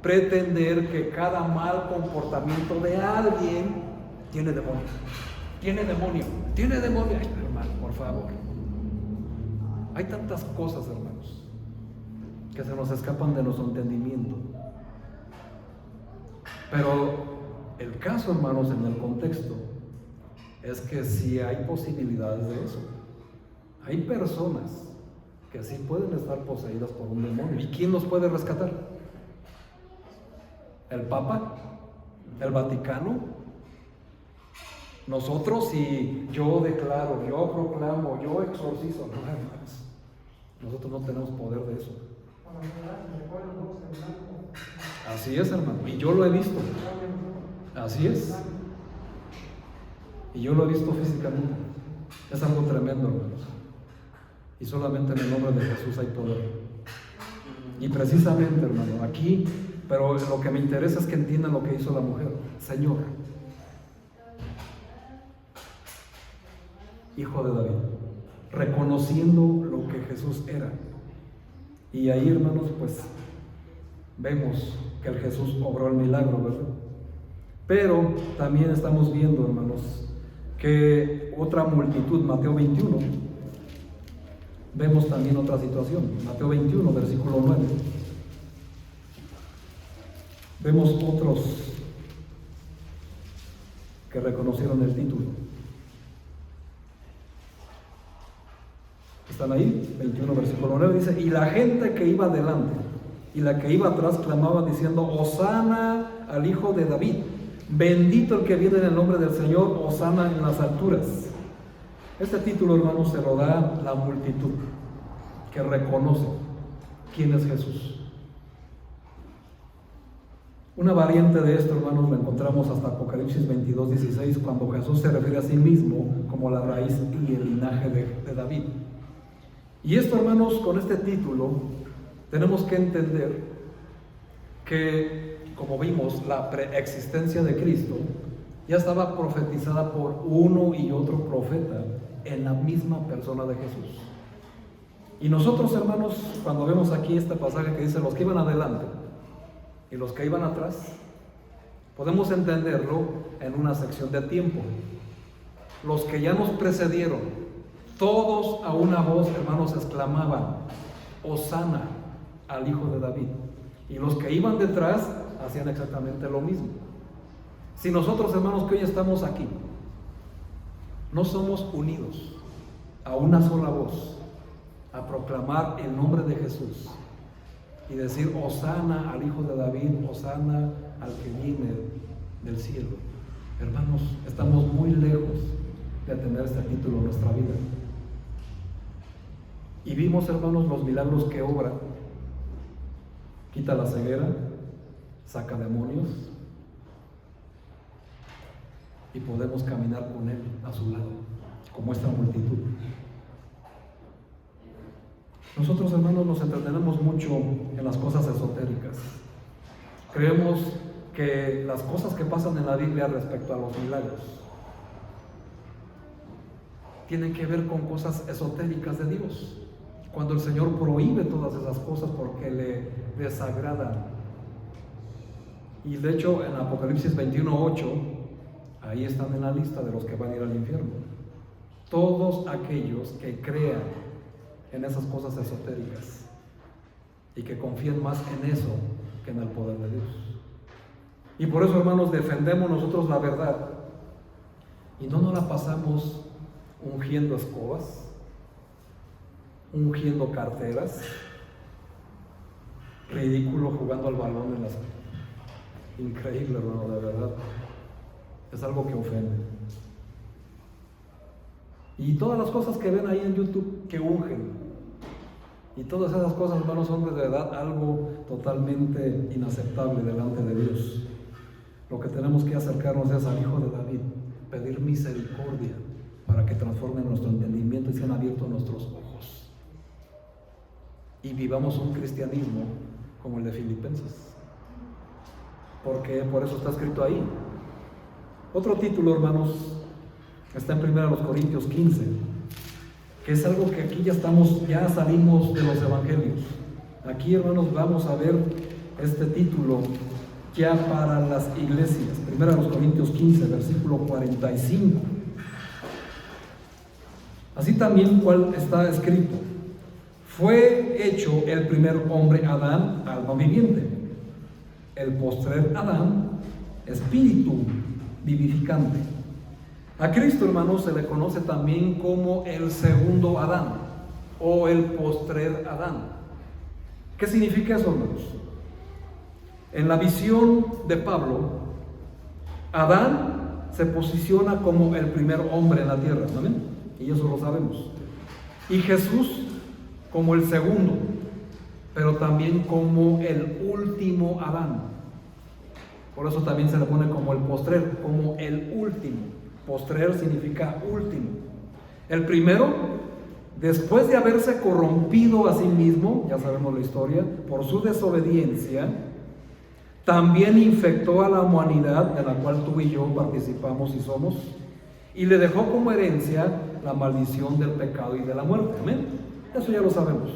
S1: pretender que cada mal comportamiento de alguien tiene demonio. Tiene demonio. Ay, hermano, por favor. Hay tantas cosas, hermanos, que se nos escapan de nuestro entendimiento. Pero el caso, hermanos, en el contexto, es que sí hay posibilidades de eso. Hay personas que sí pueden estar poseídas por un demonio. ¿Y quién los puede rescatar? ¿El Papa? ¿El Vaticano? Nosotros, si yo declaro, yo proclamo, yo exorcizo, no, hermanos, nosotros no tenemos poder de eso. Así es, hermano, y yo lo he visto. Así es. Y yo lo he visto físicamente. Es algo tremendo, hermanos. Y solamente en el nombre de Jesús hay poder. Y precisamente, hermano, aquí, pero lo que me interesa es que entiendan lo que hizo la mujer. Señor, hijo de David, reconociendo lo que Jesús era. Y ahí, hermanos, pues vemos que el Jesús obró el milagro, ¿verdad? Pero también estamos viendo, hermanos, que otra multitud, Mateo 21, vemos también otra situación. Mateo 21, versículo 9. Vemos otros que reconocieron el título. ¿Están ahí? 21, versículo 9 dice: y la gente que iba adelante y la que iba atrás clamaban diciendo: Hosana al hijo de David, bendito el que viene en el nombre del Señor, Hosana en las alturas. Este título, hermanos, se lo da la multitud que reconoce quién es Jesús. Una variante de esto, hermanos, lo encontramos hasta Apocalipsis 22:16, cuando Jesús se refiere a sí mismo como la raíz y el linaje de David. Y esto, hermanos, con este título tenemos que entender que, como vimos, la preexistencia de Cristo ya estaba profetizada por uno y otro profeta en la misma persona de Jesús. Y nosotros, hermanos, cuando vemos aquí este pasaje que dice los que iban adelante y los que iban atrás, podemos entenderlo en una sección de tiempo. Los que ya nos precedieron, todos a una voz, hermanos, exclamaban: Hosana al hijo de David. Y los que iban detrás hacían exactamente lo mismo. Si nosotros, hermanos, que hoy estamos aquí, no somos unidos a una sola voz a proclamar el nombre de Jesús y decir: Hosana al hijo de David, Hosana al que viene del cielo, hermanos, estamos muy lejos de tener este título en nuestra vida. Y vimos, hermanos, los milagros que obra. Quita la ceguera, saca demonios, y podemos caminar con Él a su lado, como esta multitud. Nosotros, hermanos, nos entretenemos mucho en las cosas esotéricas. Creemos que las cosas que pasan en la Biblia respecto a los milagros tienen que ver con cosas esotéricas de Dios, cuando el Señor prohíbe todas esas cosas porque le desagradan. Y de hecho, en Apocalipsis 21:8, ahí están en la lista de los que van a ir al infierno. Todos aquellos que crean en esas cosas esotéricas y que confíen más en eso que en el poder de Dios. Y por eso, hermanos, defendemos nosotros la verdad y no nos la pasamos ungiendo escobas, ungiendo carteras, ridículo jugando al balón en las... Increíble, hermano, de verdad. Es algo que ofende. Y todas las cosas que ven ahí en YouTube que ungen, y todas esas cosas, hermanos, son de verdad algo totalmente inaceptable delante de Dios. Lo que tenemos que acercarnos es al Hijo de David, pedir misericordia para que transforme nuestro entendimiento y sean abiertos nuestros ojos y vivamos un cristianismo como el de Filipenses, porque por eso está escrito ahí. Otro título, hermanos, está en 1 Corintios 15, que es algo que aquí ya salimos de los evangelios. Aquí, hermanos, vamos a ver este título ya para las iglesias. 1 Corintios 15, versículo 45. Así también cual está escrito: fue hecho el primer hombre Adán, alma viviente; el postrer Adán, espíritu vivificante. A Cristo, hermanos, se le conoce también como el segundo Adán o el postrer Adán. ¿Qué significa eso, hermanos? En la visión de Pablo, Adán se posiciona como el primer hombre en la tierra, ¿saben? Y eso lo sabemos. Y Jesús como el segundo, pero también como el último Adán. Por eso también se le pone como el postrer, como el último. Postrer significa último. El primero, después de haberse corrompido a sí mismo, ya sabemos la historia, por su desobediencia, también infectó a la humanidad, de la cual tú y yo participamos y somos, y le dejó como herencia la maldición del pecado y de la muerte. Amén. Eso ya lo sabemos.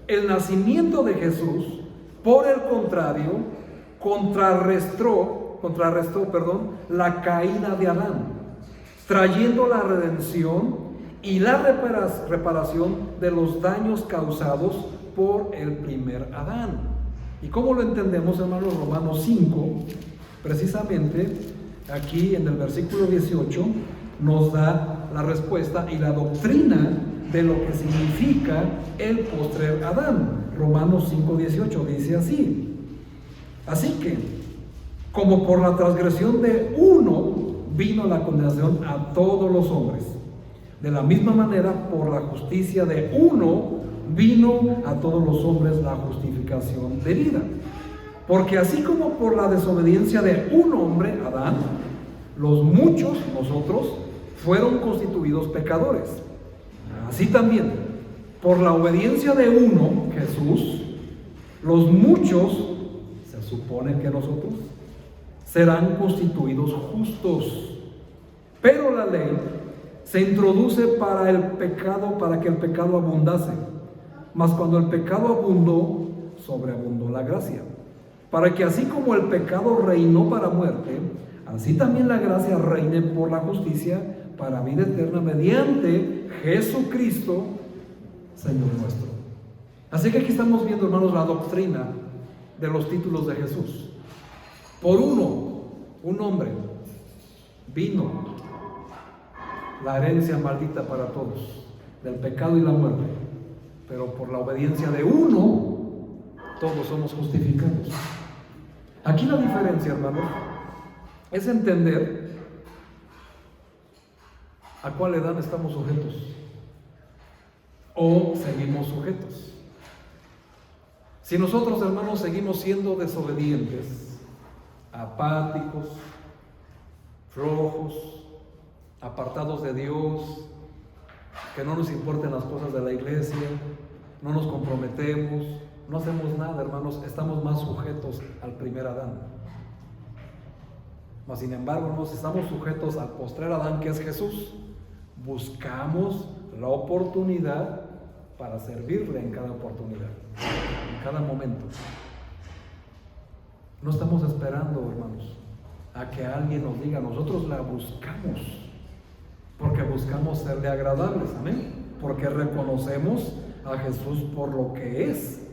S1: El nacimiento de Jesús, por el contrario, contrarrestó la caída de Adán, trayendo la redención y la reparación de los daños causados por el primer Adán. ¿Y cómo lo entendemos, hermanos? Romanos 5, precisamente aquí en el versículo 18, nos da la respuesta y la doctrina de lo que significa el postrer Adán. Romanos 5, 18 dice así: así que, como por la transgresión de uno vino la condenación a todos los hombres, de la misma manera por la justicia de uno vino a todos los hombres la justificación de vida. Porque así como por la desobediencia de un hombre, Adán, los muchos, nosotros, fueron constituidos pecadores, así también por la obediencia de uno, Jesús, los muchos, se supone que nosotros, serán constituidos justos. Pero la ley se introduce para que el pecado abundase. Mas cuando el pecado abundó, sobreabundó la gracia, para que así como el pecado reinó para muerte, así también la gracia reine por la justicia para vida eterna mediante Jesucristo, Señor nuestro. Así que aquí estamos viendo, hermanos, la doctrina de los títulos de Jesús. Por uno, un hombre, vino la herencia maldita para todos, del pecado y la muerte. Pero por la obediencia de uno, todos somos justificados. Aquí la diferencia, hermanos, es entender a cuál edad estamos sujetos o seguimos sujetos. Si nosotros, hermanos, seguimos siendo desobedientes, apáticos, flojos, apartados de Dios, que no nos importen las cosas de la iglesia, no nos comprometemos, no hacemos nada, hermanos, estamos más sujetos al primer Adán. Mas sin embargo, hermanos, estamos sujetos al postrer Adán, que es Jesús. Buscamos la oportunidad para servirle en cada oportunidad, en cada momento. No estamos esperando, hermanos, a que alguien nos diga. Nosotros la buscamos porque buscamos serle agradables, amén, porque reconocemos a Jesús por lo que es.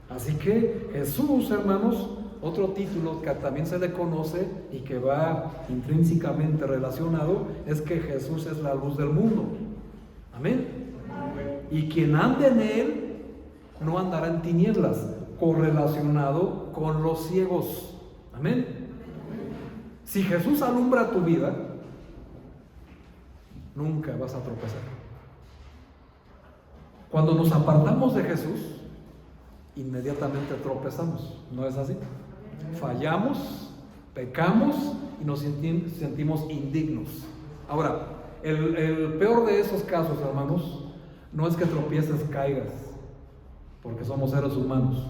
S1: Así que Jesús, hermanos, otro título que también se le conoce y que va intrínsecamente relacionado es que Jesús es la luz del mundo, amén. Y quien ande en él no andará en tinieblas, correlacionado con los ciegos, amén. Si Jesús alumbra tu vida, nunca vas a tropezar. Cuando nos apartamos de Jesús, inmediatamente tropezamos, ¿no es así? Fallamos, pecamos y nos sentimos indignos. Ahora, el peor de esos casos, hermanos, no es que tropieces, caigas, porque somos seres humanos.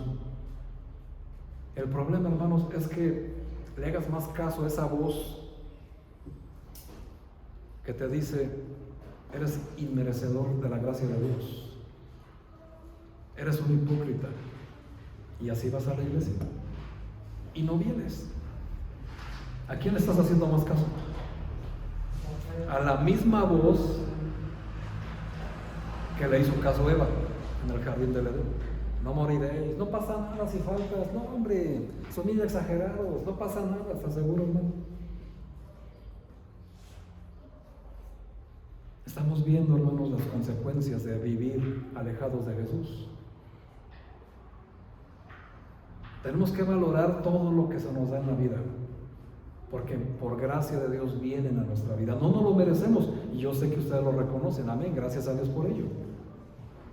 S1: El problema, hermanos, es que le hagas más caso a esa voz que te dice: eres inmerecedor de la gracia de Dios, eres un hipócrita, y así vas a la iglesia y no vienes. ¿A quién le estás haciendo más caso? A la misma voz que le hizo caso Eva en el jardín del Edén: no moriréis, no pasa nada si faltas. No, hombre, son bien exagerados, no pasa nada, ¿estás seguro, hermano? Estamos viendo, hermanos, las consecuencias de vivir alejados de Jesús. Tenemos que valorar todo lo que se nos da en la vida, porque por gracia de Dios vienen a nuestra vida. No nos lo merecemos, y yo sé que ustedes lo reconocen, amén, gracias a Dios por ello.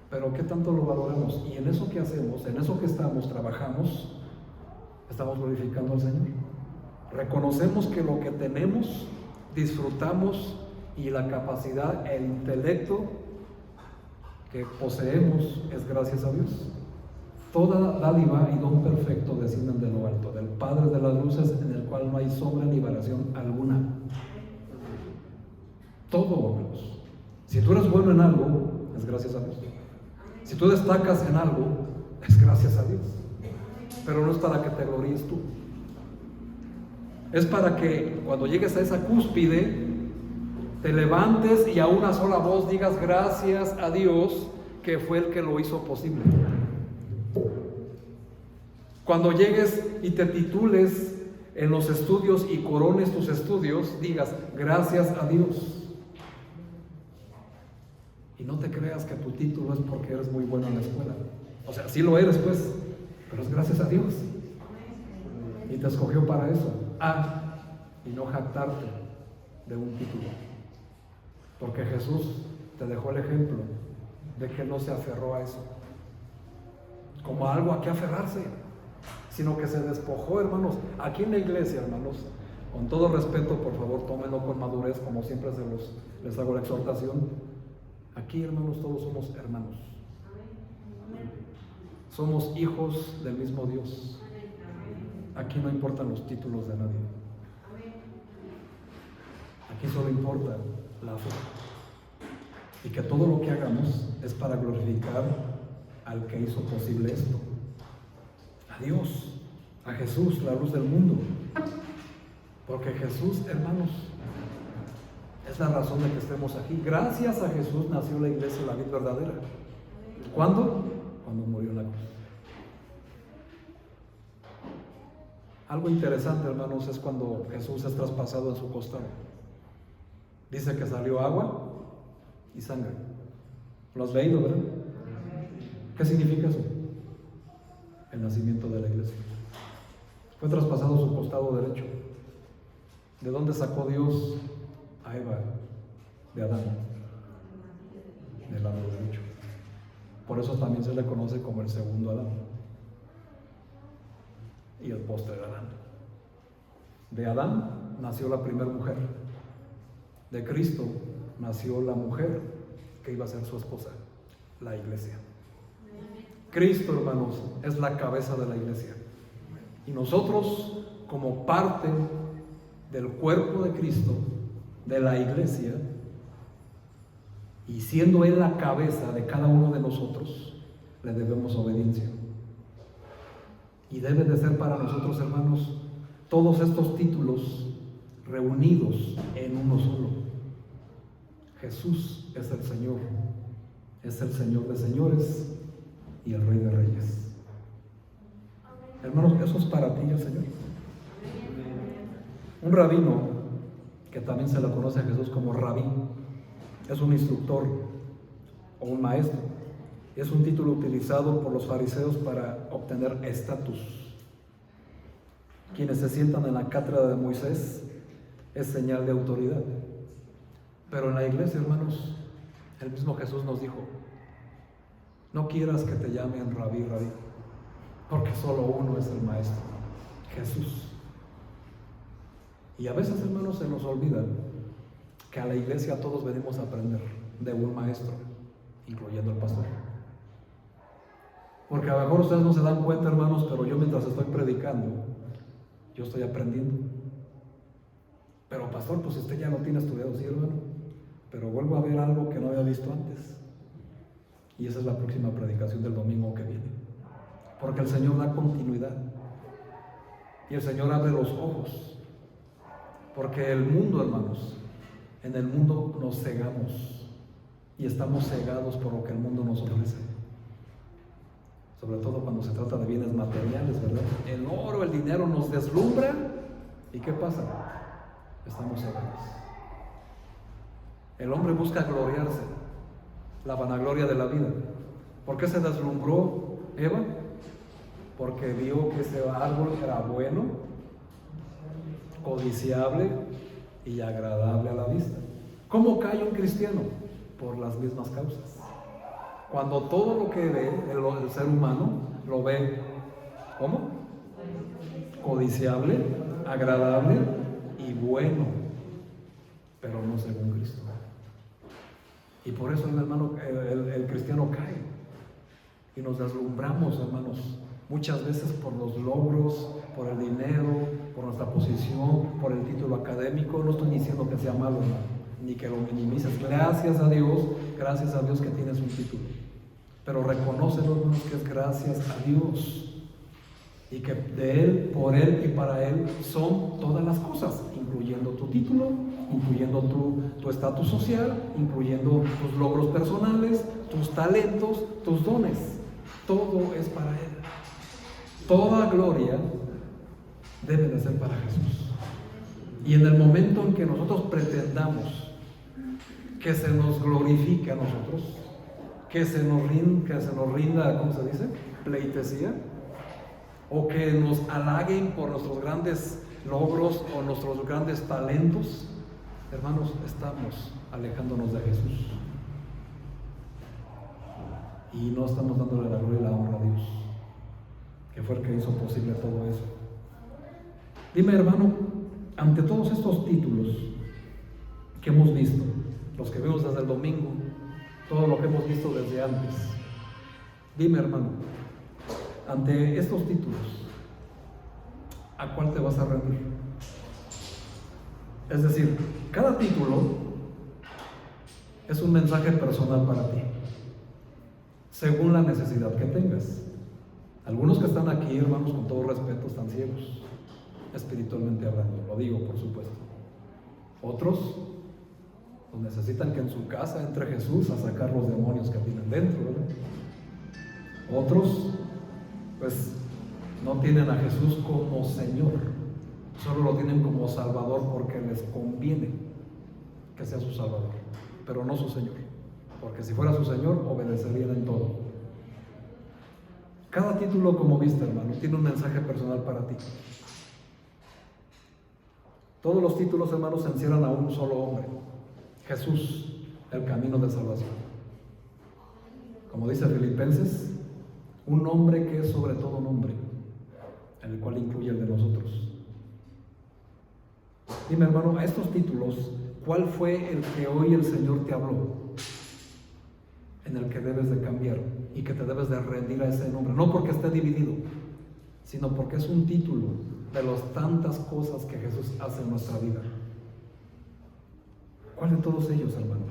S1: Pero ¿qué tanto lo valoramos? Y en eso que hacemos, en eso que trabajamos, estamos glorificando al Señor. Reconocemos que lo que tenemos, disfrutamos, y la capacidad, el intelecto que poseemos es gracias a Dios. Toda dádiva y don perfecto descienden de lo alto, del Padre de las luces, en el cual no hay sombra ni variación alguna. Todo, hermanos. Si tú eres bueno en algo, es gracias a Dios. Si tú destacas en algo, es gracias a Dios. Pero no es para que te gloríes tú. Es para que cuando llegues a esa cúspide, te levantes y a una sola voz digas: gracias a Dios, que fue el que lo hizo posible. Cuando llegues y te titules en los estudios y corones tus estudios, digas: gracias a Dios. Y no te creas que tu título es porque eres muy bueno en la escuela. O sea, sí lo eres, pues, pero es gracias a Dios. Y te escogió para eso. Y no jactarte de un título. Porque Jesús te dejó el ejemplo de que no se aferró a eso como a algo a que aferrarse, sino que se despojó, hermanos. Aquí en la iglesia, hermanos, con todo respeto, por favor, tómenlo con madurez, como siempre les hago la exhortación. Aquí, hermanos, todos somos hermanos. Somos hijos del mismo Dios. Aquí no importan los títulos de nadie. Aquí solo importa la fe. Y que todo lo que hagamos es para glorificar al que hizo posible esto. A Dios, a Jesús, la luz del mundo. Porque Jesús, hermanos, es la razón de que estemos aquí. Gracias a Jesús nació la iglesia, la vida verdadera. ¿Cuándo? Cuando murió en la cruz. Algo interesante, hermanos, es cuando Jesús es traspasado en su costado. Dice que salió agua y sangre. ¿Lo has leído, verdad? ¿Qué significa eso? El nacimiento de la iglesia. Fue traspasado su costado derecho. ¿De dónde sacó Dios a Eva? De Adán. Del lado derecho. Por eso también se le conoce como el segundo Adán. Y el postre de Adán. De Adán nació la primera mujer. De Cristo nació la mujer que iba a ser su esposa, la iglesia. Cristo, hermanos, es la cabeza de la iglesia. Y nosotros, como parte del cuerpo de Cristo, de la iglesia, y siendo Él la cabeza de cada uno de nosotros, le debemos obediencia. Y debe de ser para nosotros, hermanos, todos estos títulos reunidos en uno solo. Jesús es el Señor de señores y el Rey de reyes. Hermanos, eso es para ti el Señor. Un rabino, que también se le conoce a Jesús como rabí, es un instructor o un maestro. Es un título utilizado por los fariseos para obtener estatus. Quienes se sientan en la cátedra de Moisés es señal de autoridad. Pero en la iglesia, hermanos, el mismo Jesús nos dijo: no quieras que te llamen rabí, porque solo uno es el maestro, Jesús. Y a veces, hermanos, se nos olvida que a la iglesia todos venimos a aprender de un maestro, incluyendo el pastor. Porque a lo mejor ustedes no se dan cuenta, hermanos, pero yo mientras estoy predicando, yo estoy aprendiendo. Pero pastor, pues usted ya no tiene estudiado, sí, hermano, pero vuelvo a ver algo que no había visto antes. Y esa es la próxima predicación del domingo que viene. Porque el Señor da continuidad. Y el Señor abre los ojos. Porque el mundo, hermanos, en el mundo nos cegamos. Y estamos cegados por lo que el mundo nos ofrece. Sobre todo cuando se trata de bienes materiales, ¿verdad? El oro, el dinero nos deslumbra. ¿Y qué pasa? Estamos cegados. El hombre busca gloriarse, la vanagloria de la vida. ¿Por qué se deslumbró Eva? Porque vio que ese árbol era bueno, codiciable y agradable a la vista. ¿Cómo cae un cristiano? Por las mismas causas. Cuando todo lo que ve el ser humano lo ve, ¿cómo? Codiciable, agradable y bueno, pero no según Cristo. Y por eso el cristiano cae. Y nos deslumbramos, hermanos, muchas veces por los logros, por el dinero, por nuestra posición, por el título académico. No estoy diciendo que sea malo, hermano, ni que lo minimices. Gracias a Dios que tienes un título. Pero reconócelo, hermanos, que es gracias a Dios. Y que de Él, por Él y para Él son todas las cosas, incluyendo tu título, incluyendo tu estatus social, incluyendo tus logros personales, tus talentos, tus dones. Todo es para Él. Toda gloria debe de ser para Jesús. Y en el momento en que nosotros pretendamos que se nos glorifique a nosotros, que se nos rinda, ¿cómo se dice? Pleitesía, o que nos halaguen por nuestros grandes logros o nuestros grandes talentos, hermanos, estamos alejándonos de Jesús y no estamos dándole la gloria y la honra a Dios, que fue el que hizo posible todo eso. Dime, hermano, ante todos estos títulos que hemos visto, los que vimos desde el domingo, todo lo que hemos visto desde antes, dime, hermano, ante estos títulos, ¿a cuál te vas a rendir? Es decir, cada título es un mensaje personal para ti, según la necesidad que tengas. Algunos que están aquí, hermanos, con todo respeto, están ciegos, espiritualmente hablando, lo digo por supuesto. Otros pues, necesitan que en su casa entre Jesús a sacar los demonios que tienen dentro, ¿verdad? Otros pues no tienen a Jesús como Señor, solo lo tienen como Salvador porque les conviene que sea su Salvador, pero no su Señor, porque si fuera su Señor obedecerían en todo. Cada título, como viste, hermano, tiene un mensaje personal para ti. Todos los títulos, hermanos, encierran a un solo hombre, Jesús, el camino de salvación. Como dice Filipenses, un nombre que es sobre todo nombre, en el cual incluye el de nosotros. Dime, hermano, a estos títulos, ¿cuál fue el que hoy el Señor te habló? En el que debes de cambiar y que te debes de rendir a ese nombre. No porque esté dividido, sino porque es un título de las tantas cosas que Jesús hace en nuestra vida. ¿Cuál de todos ellos, hermano?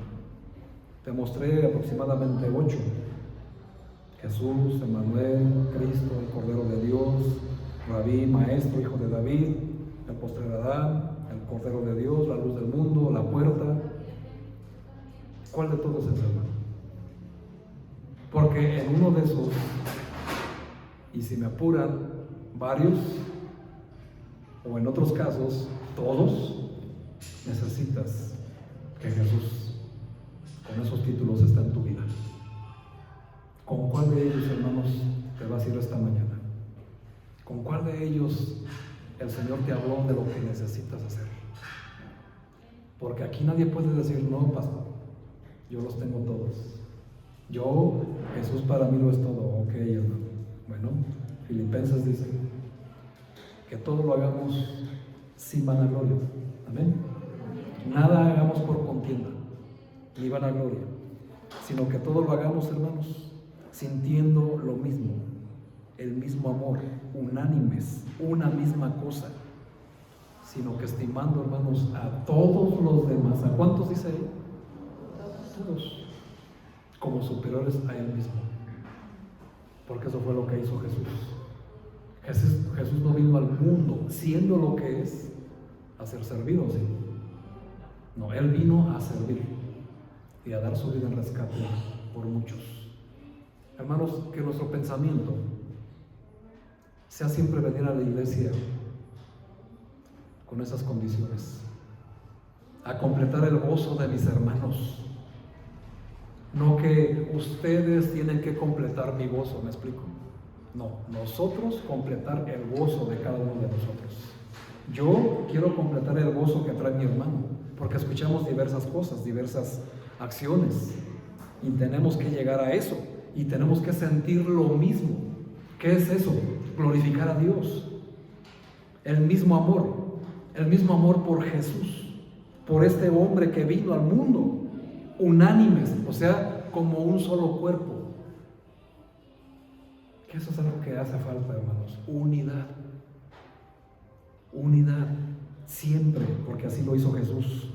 S1: Te mostré aproximadamente 8. Jesús, Emmanuel, Cristo, el Cordero de Dios, Rabí, Maestro, Hijo de David, el postrer Adán, el Cordero de Dios, la luz del mundo, la puerta. ¿Cuál de todos es, hermano? Porque en uno de esos, y si me apuran, varios, o en otros casos, todos, necesitas que Jesús, con esos títulos, está en tu vida. ¿Con cuál de ellos, hermanos, te vas a ir esta mañana? ¿Con cuál de ellos el Señor te habló de lo que necesitas hacer? Porque aquí nadie puede decir, no, pastor, yo los tengo todos. Jesús para mí lo es todo. Ok, hermano. Bueno, Filipenses dice que todo lo hagamos sin vanagloria. Amén. Nada hagamos por contienda, ni vanagloria, sino que todo lo hagamos, hermanos, sintiendo lo mismo, el mismo amor, unánimes, una misma cosa, sino que estimando, hermanos, a todos los demás. ¿A cuántos dice ahí? Todos, como superiores a Él mismo. Porque eso fue lo que hizo Jesús. Jesús no vino al mundo, siendo lo que es, a ser servido, ¿sí? No, Él vino a servir y a dar su vida en rescate por muchos. Hermanos, que nuestro pensamiento sea siempre venir a la iglesia con esas condiciones, a completar el gozo de mis hermanos. No que ustedes tienen que completar mi gozo, ¿me explico? No, nosotros completar el gozo de cada uno de nosotros. Yo quiero completar el gozo que trae mi hermano, porque escuchamos diversas cosas, diversas acciones, y tenemos que llegar a eso, y tenemos que sentir lo mismo. ¿Qué es eso? Glorificar a Dios. El mismo amor por Jesús, por este hombre que vino al mundo, unánimes, o sea, como un solo cuerpo. Que eso es algo que hace falta, hermanos. Unidad, siempre, porque así lo hizo Jesús.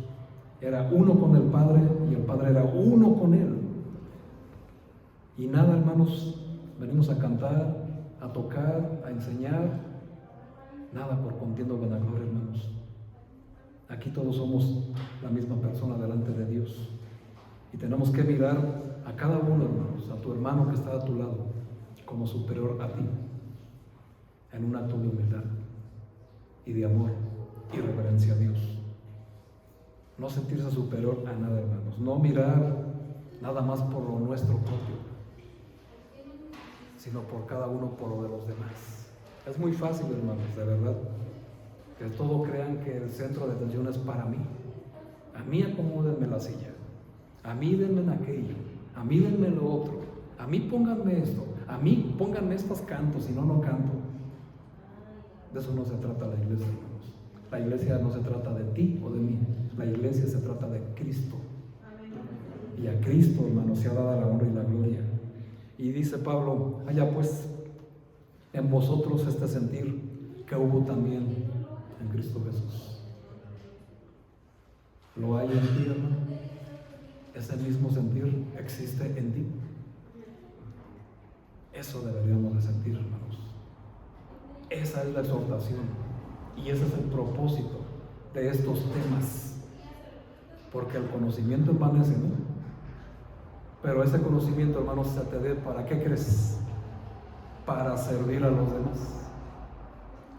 S1: Era uno con el Padre y el Padre era uno con Él. Y nada, hermanos, venimos a cantar, a tocar, a enseñar, nada por contienda o vanagloria, hermanos. Aquí todos somos la misma persona delante de Dios. Y tenemos que mirar a cada uno, hermanos, a tu hermano que está a tu lado, como superior a ti, en un acto de humildad y de amor y reverencia a Dios. No sentirse superior a nada, hermanos. No mirar nada más por lo nuestro propio, sino por cada uno, por lo de los demás. Es muy fácil, hermanos, de verdad, que todos crean que el centro de atención es para mí. A mí acomódenme la silla, a mí denme aquello, a mí denme lo otro, a mí pónganme esto, a mí pónganme estos cantos, si no, no canto. De eso no se trata la iglesia, hermanos. La iglesia no se trata de ti o de mí, la iglesia se trata de Cristo. Y a Cristo, hermanos, se ha dado la honra y la gloria. Y dice Pablo, haya pues en vosotros este sentir que hubo también en Cristo Jesús. ¿Lo hay en ti, hermano? ¿Ese mismo sentir existe en ti? Eso deberíamos de sentir, hermanos. Esa es la exhortación y ese es el propósito de estos temas, porque el conocimiento envanece, ¿no? Pero ese conocimiento, hermanos, se te dé, ¿para qué crees? Para servir a los demás.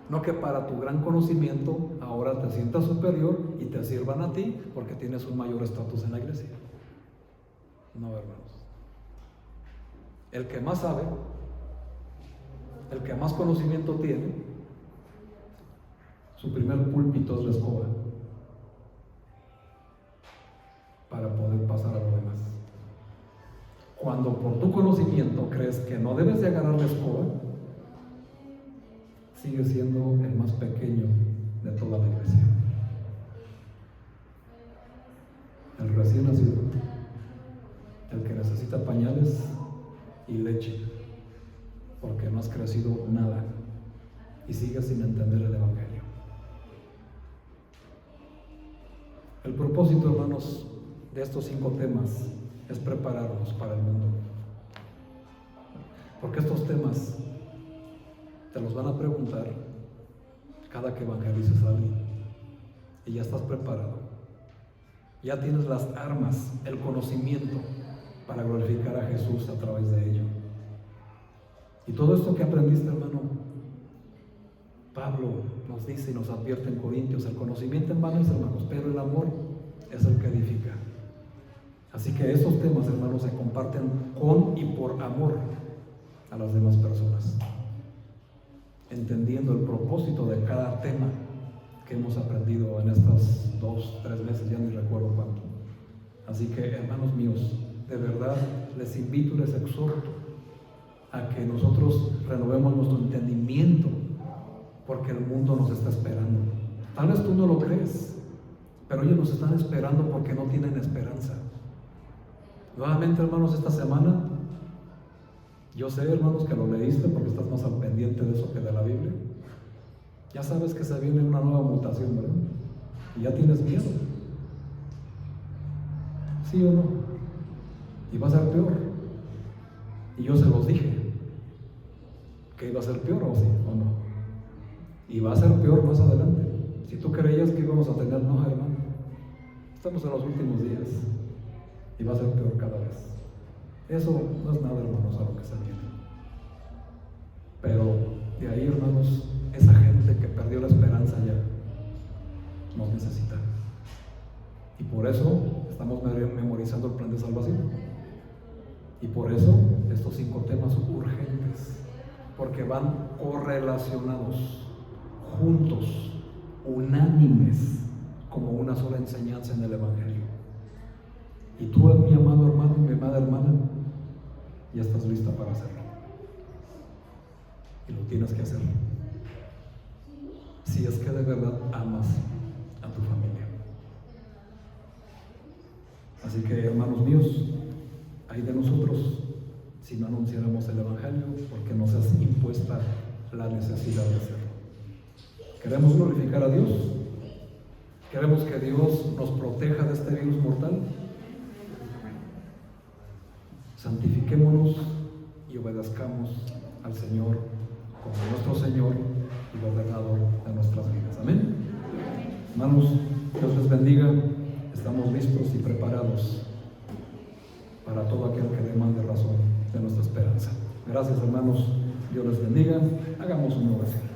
S1: No que para tu gran conocimiento ahora te sientas superior y te sirvan a ti porque tienes un mayor estatus en la iglesia. No, hermanos. El que más sabe, el que más conocimiento tiene, su primer púlpito es la escoba para poder pasar a lo demás. Cuando por tu conocimiento crees que no debes de agarrar la escoba, sigue siendo el más pequeño de toda la iglesia. El recién nacido, el que necesita pañales y leche, porque no has crecido nada y sigues sin entender el Evangelio. El propósito, hermanos, de estos 5 temas es prepararnos para el mundo, porque estos temas te los van a preguntar cada que evangelices a alguien, y ya estás preparado. Ya tienes las armas, el conocimiento para glorificar a Jesús a través de ello. Y todo esto que aprendiste, hermano, Pablo nos dice y nos advierte en Corintios: el conocimiento en vano es, hermanos, pero el amor es el que edifica. Así que esos temas, hermanos, se comparten con y por amor a las demás personas, entendiendo el propósito de cada tema que hemos aprendido en estos 2, 3 meses, ya ni recuerdo cuánto. Así que, hermanos míos, de verdad les invito y les exhorto a que nosotros renovemos nuestro entendimiento, porque el mundo nos está esperando. Tal vez tú no lo crees, pero ellos nos están esperando porque no tienen esperanza. Nuevamente, hermanos, esta semana, yo sé, hermanos, que lo leíste porque estás más al pendiente de eso que de la Biblia. Ya sabes que se viene una nueva mutación, ¿verdad? Y ya tienes miedo. ¿Sí o no? Y va a ser peor. Y yo se los dije que iba a ser peor, ¿o sí o no? Y va a ser peor más adelante. Si tú creías que íbamos a tener, no, hermano, estamos en los últimos días y va a ser peor cada vez. Eso no es nada, hermanos, a lo que se viene. Pero de ahí, hermanos, esa gente que perdió la esperanza ya nos necesita. Y por eso estamos memorizando el plan de salvación. Y por eso estos 5 temas son urgentes, porque van correlacionados, juntos, unánimes, como una sola enseñanza en el Evangelio. Y tú, mi amado hermano y mi amada hermana, ya estás lista para hacerlo. Y lo tienes que hacer, si es que de verdad amas a tu familia. Así que, hermanos míos, hay de nosotros si no anunciáramos el Evangelio, porque nos es impuesta la necesidad de hacerlo. ¿Queremos glorificar a Dios? ¿Queremos que Dios nos proteja de este virus mortal? Santifiquémonos y obedezcamos al Señor como nuestro Señor y gobernador de nuestras vidas. Amén. Hermanos, Dios les bendiga. Estamos listos y preparados para todo aquel que demande razón de nuestra esperanza. Gracias, hermanos. Dios les bendiga. Hagamos una oración.